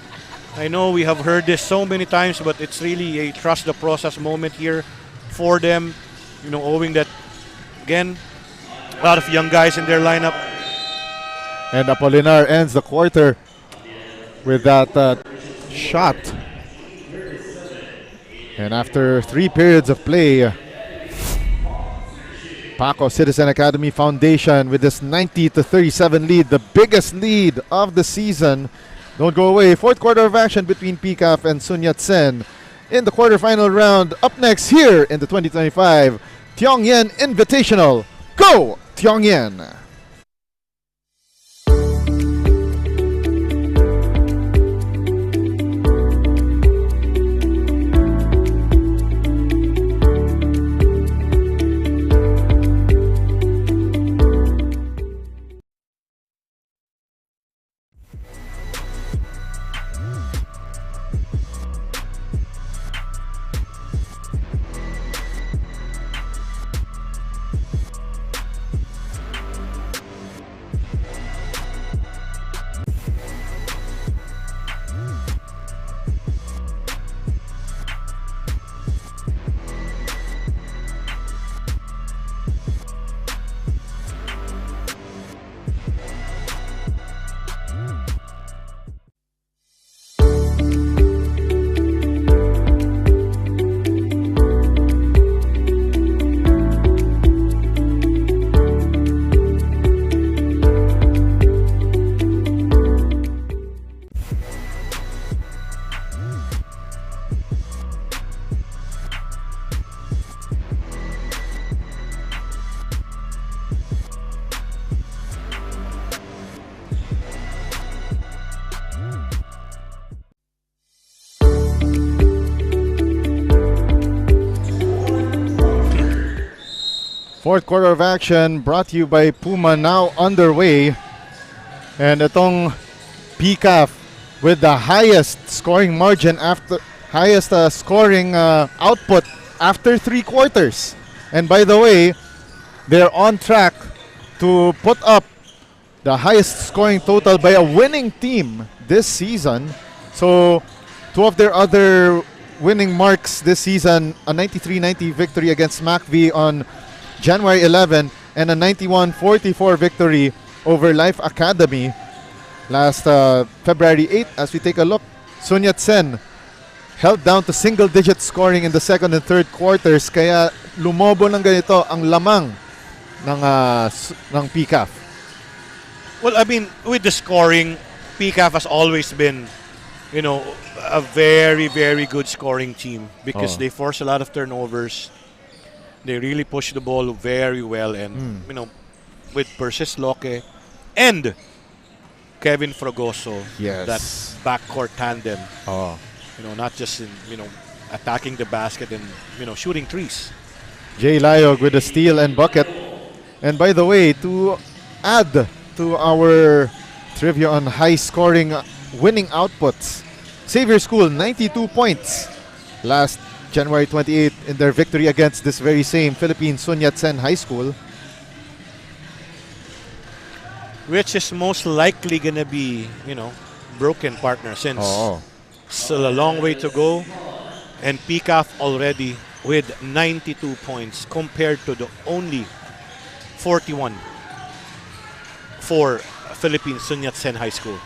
I know we have heard this so many times, but it's really a trust the process moment here for them. Owing that, again, a lot of young guys in their lineup. And Apolinar ends the quarter with that shot. And after 3 periods of play, Paco Citizen Academy Foundation with this 90-37 lead, the biggest lead of the season. Don't go away. Fourth quarter of action between PCAF and Sun Yat-sen in the quarterfinal round. Up next here in the 2025 Tiong Lian Invitational. Go Tiong Lian! Fourth quarter of action brought to you by Puma, now underway. And itong PCAF with the highest scoring margin after scoring output after 3 quarters. And by the way, they're on track to put up the highest scoring total by a winning team this season. So 2 of their other winning marks this season, a 93-90 victory against MacV on January 11 and a 91-44 victory over Life Academy last February 8. As we take a look, Sun Yat-sen held down to single-digit scoring in the second and third quarters, kaya lumobo ng ganito ang lamang ng PCAF. Well, I mean, with the scoring, PCAF has always been, a very, very good scoring team because they force a lot of turnovers. They really push the ball very well, and with Persis Loque and Kevin Fragoso, Yes. that backcourt tandem. Oh. Not just in attacking the basket and shooting threes. Jay Lyog with a steal and bucket. And by the way, to add to our trivia on high scoring winning outputs, Xavier School 92 points last January 28 in their victory against this very same Philippine Sun Yat-sen High School. Which is most likely going to be, broken, partner, since still a long way to go. And PCAF already with 92 points compared to the only 41 for Philippine Sun Yat-sen High School.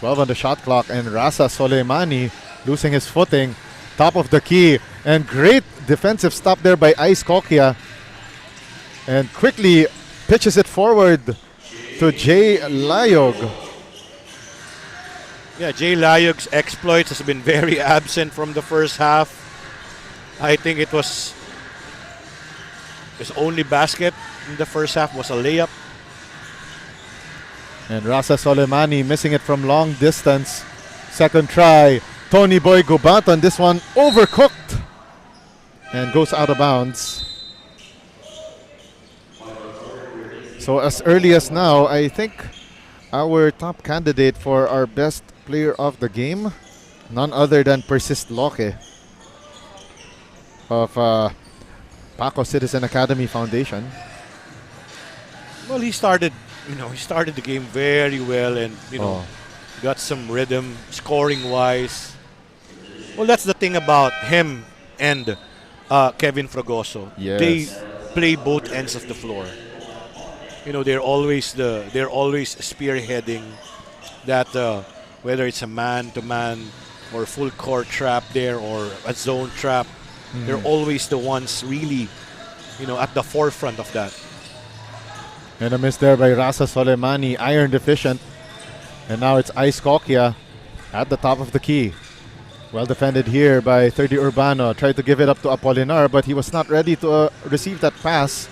12 on the shot clock, and Rasa Soleimani losing his footing. Top of the key, and great defensive stop there by Ice Kokia. And quickly pitches it forward to Jay Lyog. Yeah, Jay Lyog's exploits has been very absent from the first half. I think his only basket in the first half was a layup. And Rasa Soleimani missing it from long distance. Second try. Tony Boy Gubaton, this one overcooked and goes out of bounds. So as early as now, I think our top candidate for our best player of the game, none other than Persist Loke of Paco Citizen Academy Foundation. Well, he started the game very well, and got some rhythm scoring wise. Well, that's the thing about him and Kevin Fragoso. Yes. They play both ends of the floor. They're always spearheading that, whether it's a man-to-man or full court trap there or a zone trap. They're always the ones really, at the forefront of that. And a miss there by Rasa Soleimani, iron deficient. And now it's Ice Kokia at the top of the key. Well defended here by 30 Urbano. Tried to give it up to Apolinar, but he was not ready to receive that pass.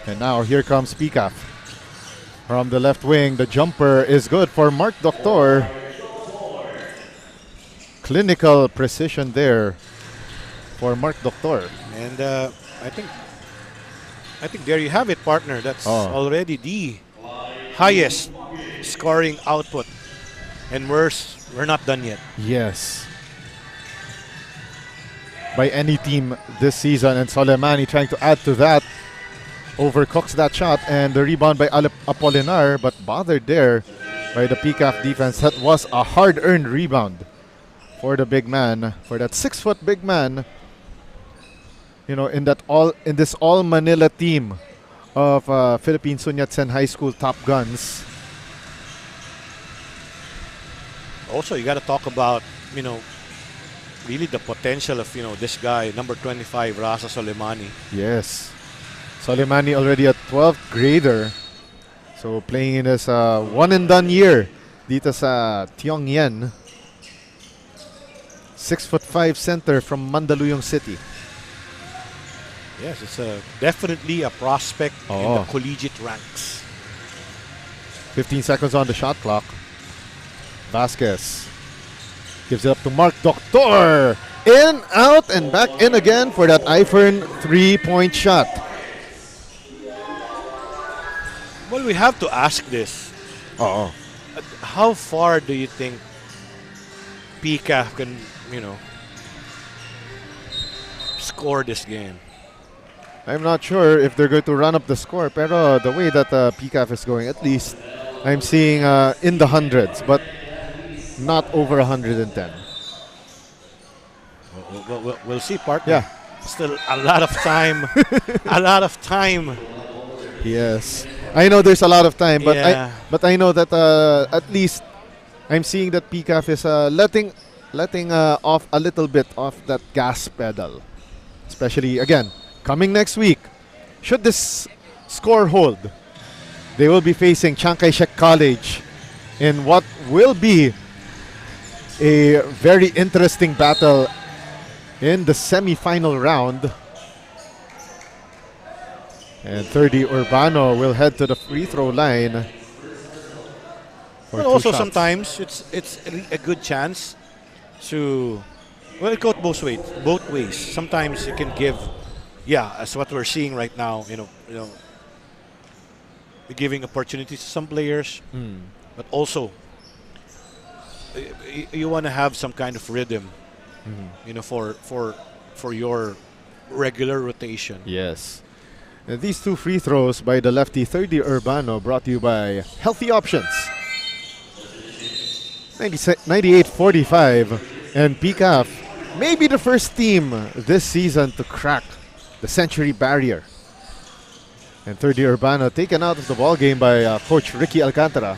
And now here comes PCAF. From the left wing, the jumper is good for Mark Doctor. Clinical precision there for Mark Doctor. And I think there you have it, partner. That's already the highest scoring output. And we're not done yet. Yes. By any team this season, and Soleimani trying to add to that. Overcooks that shot, and the rebound by Apolinar, but bothered there by the PCAF defense. That was a hard-earned rebound for the big man, for that 6-foot big man. In this all Manila team of Philippine Sun Yat-sen High School Top Guns. Also, you got to talk about, really the potential of, this guy, number 25, Rasa Soleimani. Yes. Soleimani already a 12th grader. So playing in his one-and-done year dito sa Tiong Lian. 6'5" center from Mandaluyong City. Yes, it's definitely a prospect in the collegiate ranks. 15 seconds on the shot clock. Vasquez gives it up to Mark Doctor. In, out, and back in again for that IFERN 3-point shot. Well, we have to ask this. How far do you think PCAF can, score this game? I'm not sure if they're going to run up the score, pero the way that PCAF is going, at least I'm seeing in the hundreds, but not over 110. We'll see, partner. Yeah. Still a lot of time. A lot of time. Yes. I know there's a lot of time, but Yeah. I know that at least I'm seeing that PCAF is letting off a little bit off that gas pedal. Especially, again, coming next week. Should this score hold, they will be facing Chiang Kai-shek College in what will be a very interesting battle in the semi-final round. And 30 Urbano will head to the free throw line. But also sometimes it's a good chance to, well, it goes both ways. Sometimes it can give, as what we're seeing right now, giving opportunities to some players, but also you want to have some kind of rhythm, for your regular rotation. Yes. And these two free throws by the lefty 30 Urbano brought to you by Healthy Options. 98-45, and PCAF may be the first team this season to crack the century barrier. And 30 Urbano taken out of the ball game by Coach Ricky Alcantara.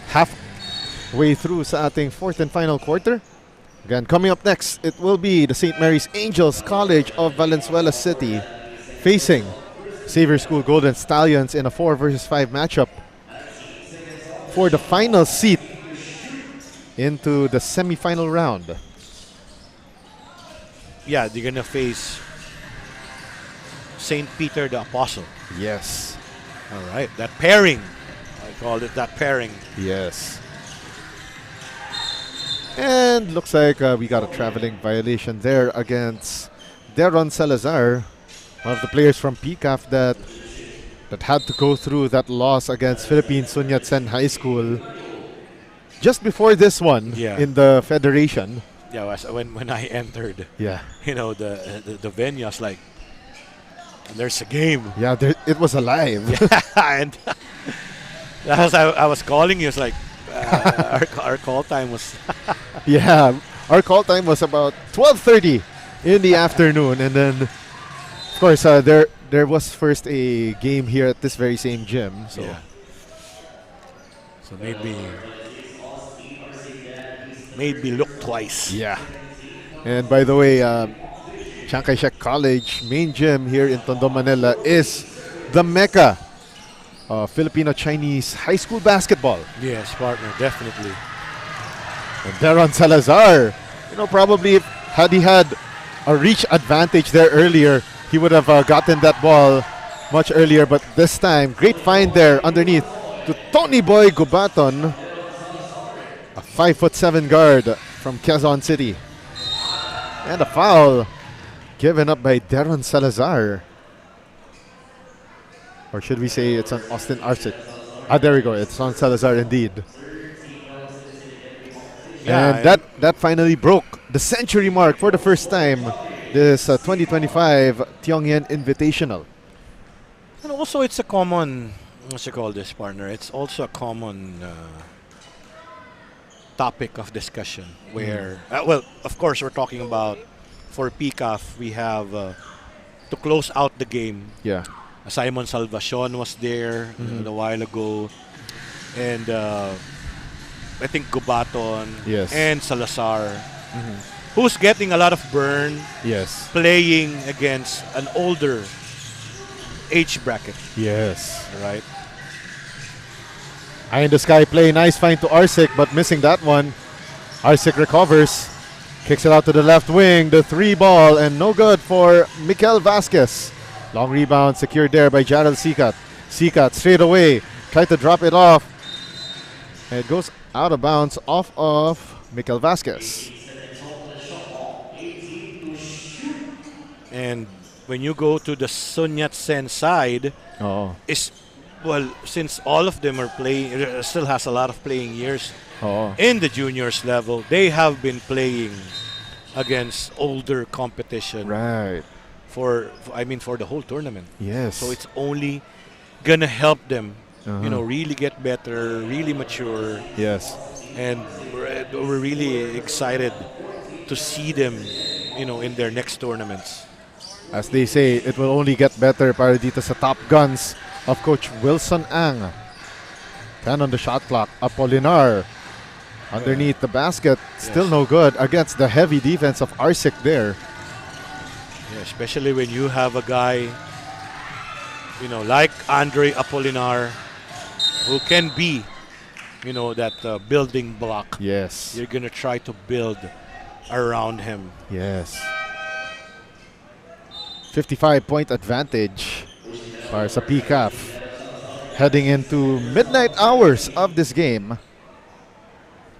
Halfway through sa ating fourth and final quarter. Again, coming up next, it will be the St. Mary's Angels College of Valenzuela City facing Xavier School Golden Stallions in a 4 versus 5 matchup for the final seat into the semi-final round. Yeah, they're going to face St. Peter the Apostle. Yes. All right, that pairing. I called it that pairing. Yes. And looks like we got a traveling violation there against Deron Salazar, one of the players from PCAF that had to go through that loss against Philippine Sun Yat-sen High School just before this one in the Federation. Yeah, when I entered, the venue, I was like, there's a game. Yeah, it was alive. And I was calling you. It's like our call time was. Yeah, our call time was about 12:30 in the afternoon, and then, of course, there was first a game here at this very same gym. So, so made me look twice. Yeah. And by the way, Chiang Kai-shek College main gym here in Tondo, Manila is the mecca of Filipino-Chinese high school basketball. Yes, partner, definitely. And Deron Salazar, probably had he had a reach advantage there earlier, he would have gotten that ball much earlier. But this time, great find there underneath to Tony Boy Gubaton, a 5'7" guard from Quezon City. And a foul given up by Deron Salazar. Or should we say it's on Austin Arcit? There we go. It's on Salazar indeed. Yeah, and that finally broke the century mark for the first time. This 2025 Tiong Lian Invitational. And also, it's a common, what's you call this, partner? It's also a common topic of discussion where, well, of course, we're talking about for PCAF, we have to close out the game. Yeah. Simon Salvacion was there a while ago, and I think Gubaton and Salazar, who's getting a lot of burn. Yes. Playing against an older age bracket. Yes. Right. Eye in the sky play, nice find to Arcik, but missing that one. Arcik recovers, kicks it out to the left wing, the 3 ball, and no good for Mikel Vasquez. Long rebound secured there by Jarrell Sikat. Sikat straight away, tried to drop it off. And it goes out of bounds off of Mikel Vasquez. And when you go to the Sun Yat-sen side, since all of them are playing, still has a lot of playing years in the juniors level, they have been playing against older competition. Right. For the whole tournament. Yes. So it's only gonna help them, really get better, really mature. Yes. And we're really excited to see them, in their next tournaments. As they say, it will only get better para dito sa top guns of Coach Wilson Ang. 10 on the shot clock. Apolinar underneath the basket. Still no good against the heavy defense of Arcik there. Yeah, especially when you have a guy, like Andre Apolinar, who can be, that building block. Yes. You're going to try to build around him. Yes. 55-point advantage para sa PCAF. Heading into midnight hours of this game.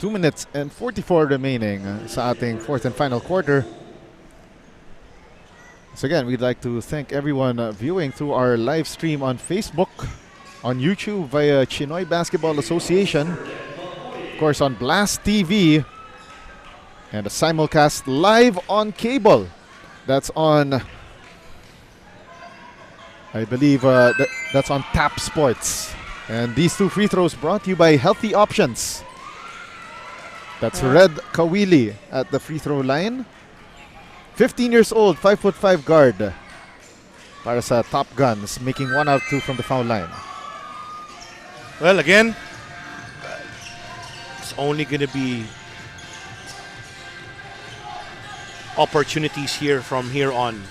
2 minutes and 44 remaining sa ating fourth and final quarter. So again, we'd like to thank everyone viewing through our live stream on Facebook, on YouTube via Chinoy Basketball Association, of course on Blast TV, and a simulcast live on cable. That's on, I believe, that's on Tap Sports. And these two free throws brought to you by Healthy Options. That's Red Kawili at the free throw line. 15 years old, 5'5" guard para sa Top Guns, making 1 out of 2 from the foul line. Well, again, it's only going to be opportunities here from here on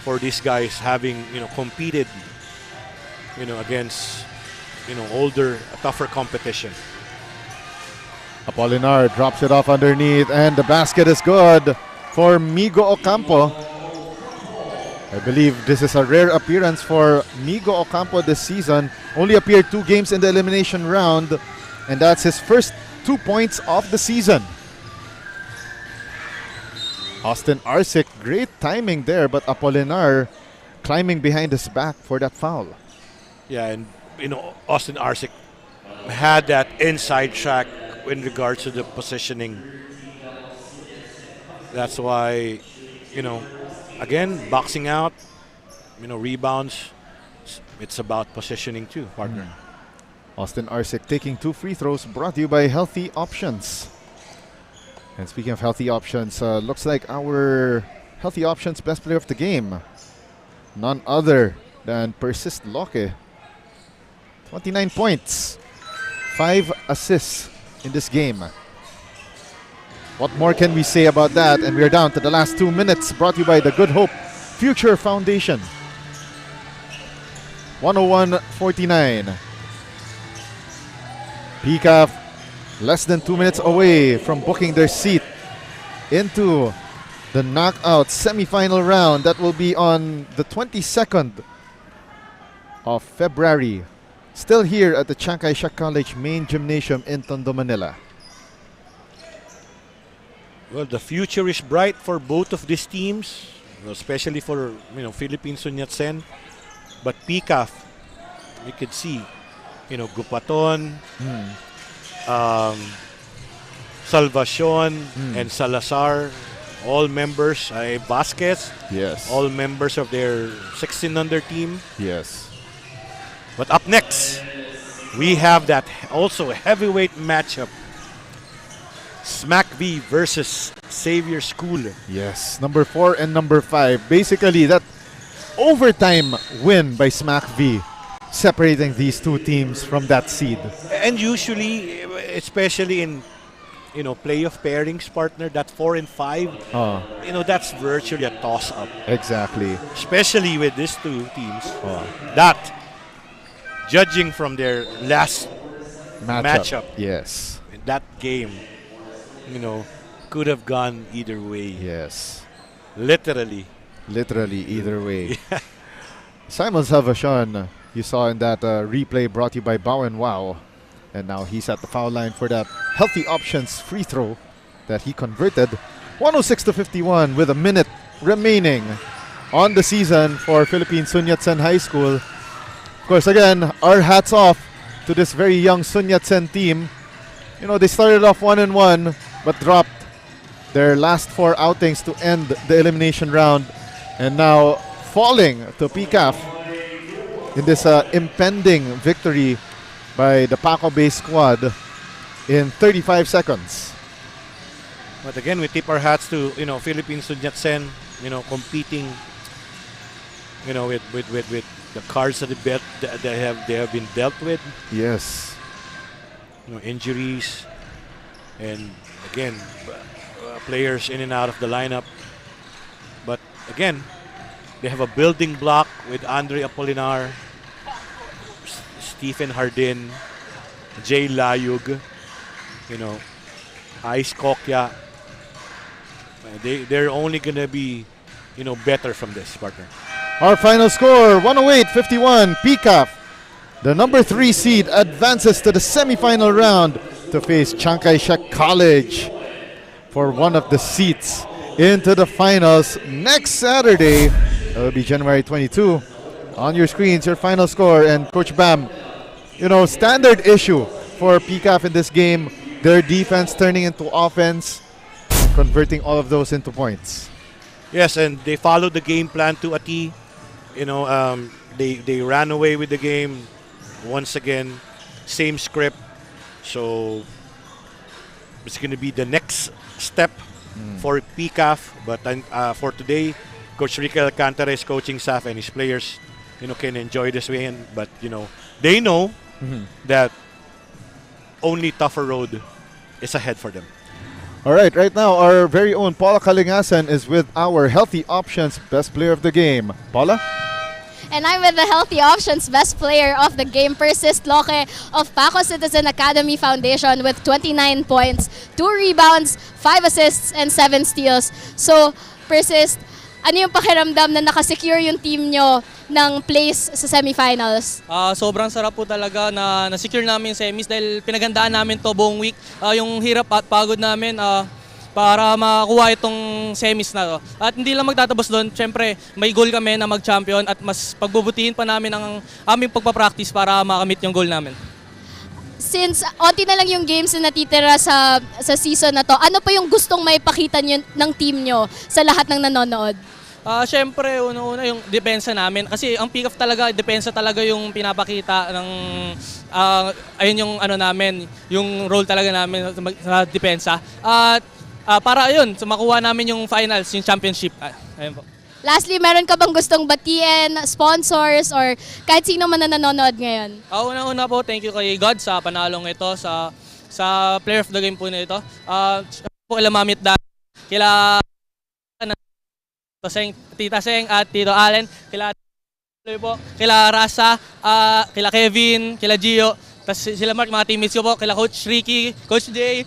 for these guys having, competed, against, older, tougher competition. Apolinar drops it off underneath, and the basket is good for Migo Ocampo. I believe this is a rare appearance for Migo Ocampo this season. Only appeared 2 games in the elimination round, and that's his first 2 points of the season. Austin Arsic, great timing there, but Apolinar climbing behind his back for that foul. Yeah, and Austin Arsic had that inside track in regards to the positioning. That's why, again, boxing out, rebounds, it's about positioning too, partner. Austin Arsic taking 2 free throws, brought to you by Healthy Options. And speaking of Healthy Options, looks like our Healthy Options best player of the game, none other than Persist Loke. 29 points, 5 assists in this game. What more can we say about that? And we are down to the last 2 minutes, brought to you by the Good Hope Future Foundation. 101-49. PCAF less than 2 minutes away from booking their seat into the knockout semifinal round. That will be on the 22nd of February. Still here at the Chiang Kai-shek College Main Gymnasium in Tondo, Manila. Well, the future is bright for both of these teams, especially for Philippine Sun Yat-sen. But PCAF, we could see, Gupaton, Salvacion, and Salazar, all members. Vasquez, yes, all members of their 16-under team. Yes. But up next, we have that also heavyweight matchup. Smack V versus Xavier School. Yes, number 4 and number 5. Basically, that overtime win by Smack V, separating these two teams from that seed. And usually, especially in playoff pairings, partner, that 4 and 5, that's virtually a toss-up. Exactly. Especially with these two teams. That, judging from their last matchup, yes, that game, could have gone either way. Yes. Literally either way. Simon Salvacion, you saw in that replay brought to you by Bow and Wow. And now he's at the foul line for that Healthy Options free throw that he converted. 106-51 with a minute remaining on the season for Philippine Sun Yat-sen High School. Of course, again, our hats off to this very young Sun Yat-sen team. They started off 1-1, but dropped their last 4 outings to end the elimination round, and now falling to PCAF in this impending victory by the Paco-based squad in 35 seconds. But again, we tip our hats to Philippine Sun Yat-sen, competing, with the cards that they have been dealt with. Yes. Injuries, and again, players in and out of the lineup. But again, they have a building block with Andre Apolinar, Stephen Hardin, Jay Layug, Ice Kokya. They're only gonna be, better from this, partner. Our final score, 108-51. PCAF, the number 3 seed, advances to the semifinal round to face Chiang Kai-shek College for one of the seats into the finals next Saturday. It will be January 22. On your screens, your final score. And Coach Bam, standard issue for PCAF in this game, their defense turning into offense, converting all of those into points. Yes, and they followed the game plan to a T. They ran away with the game once again. Same script. So it's going to be the next step for PCAF. But for today, Coach Ricky Alcantara, his coaching staff, and his players, can enjoy this win. But they know that only tougher road is ahead for them. All right, right now our very own Paula Kalingasan is with our Healthy Options Best Player of the Game. Paula? And I'm with the Healthy Options Best Player of the Game, Persist Loque of Paco Citizen Academy Foundation with 29 points, 2 rebounds, 5 assists, and 7 steals. So, Persist, ano yung pakiramdam na nakasecure yung team nyo ng place sa semifinals? Sobrang sarap po talaga na na-secure namin yung semis dahil pinagandaan namin to buong week. Yung hirap at pagod namin para makuha itong semis na to. At hindi lang magtatapos doon, syempre may goal kami na mag-champion at mas pagbubutihin pa namin ang aming pagpapractice para makamit yung goal namin. Since onti na lang yung games na natitira sa season na to, ano pa yung gustong maipakita nyo ng team nyo sa lahat ng nanonood? Syempre, una-una yung depensa namin. Kasi ang PCAF talaga, depensa talaga yung pinapakita ng, ayun yung namin, yung role talaga namin sa depensa. At para ayun, makuha namin yung finals, yung championship. Ayun po. Lastly, meron ka bang gustong batiin, sponsors, or kahit sino man na nanonood ngayon? Una-una po, thank you kay God sa panalong ito, sa player of the game po na ito. Po kila Mamit Dan, kila Tita Seng at Tito Allen, kila Rasa, kila Kevin, kila Gio, tapos sila Mark, mga teammates ko po, kila Coach Ricky, Coach Jay,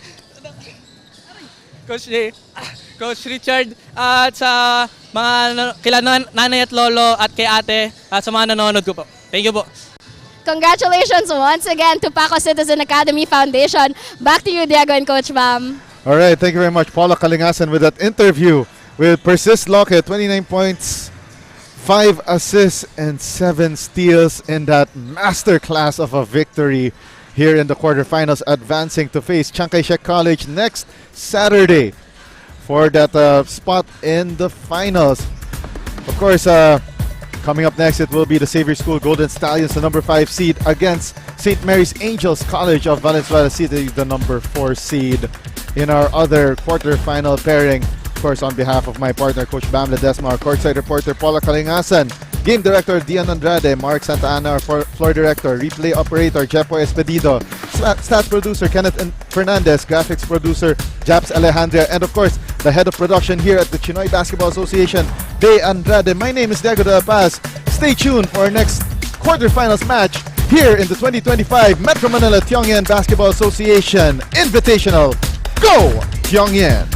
Coach Richard, at sa mga kila nanay at lolo at kay ate at sa mga nanonood ko po. Thank you po. Congratulations once again to Paco Citizen Academy Foundation. Back to you, Diego and Coach Bam. All right, thank you very much, Paula Kalingasan, with that interview with Persist Loque, 29 points, 5 assists, and 7 steals in that masterclass of a victory here in the quarterfinals, advancing to face Chiang Kai-shek College next Saturday for that spot in the finals. Of course, coming up next, it will be the Xavier School Golden Stallions, the number 5 seed, against St. Mary's Angels College of Valenzuela City, the number 4 seed, in our other quarterfinal pairing. Of course, on behalf of my partner, Coach Bam Ledesma, our courtside reporter, Paula Kalingasan, Game Director, Dian Andrade, Mark Santa Ana, our Floor Director, Replay Operator, Jepo Espedido, Stats Producer, Kenneth Fernandez, Graphics Producer, Japs Alejandria, and of course, the Head of Production here at the Chinoy Basketball Association, Day Andrade. My name is Diego De La Paz. Stay tuned for our next quarterfinals match here in the 2025 Metro Manila Tiong Lian Basketball Association Invitational. Go, Tiong Lian!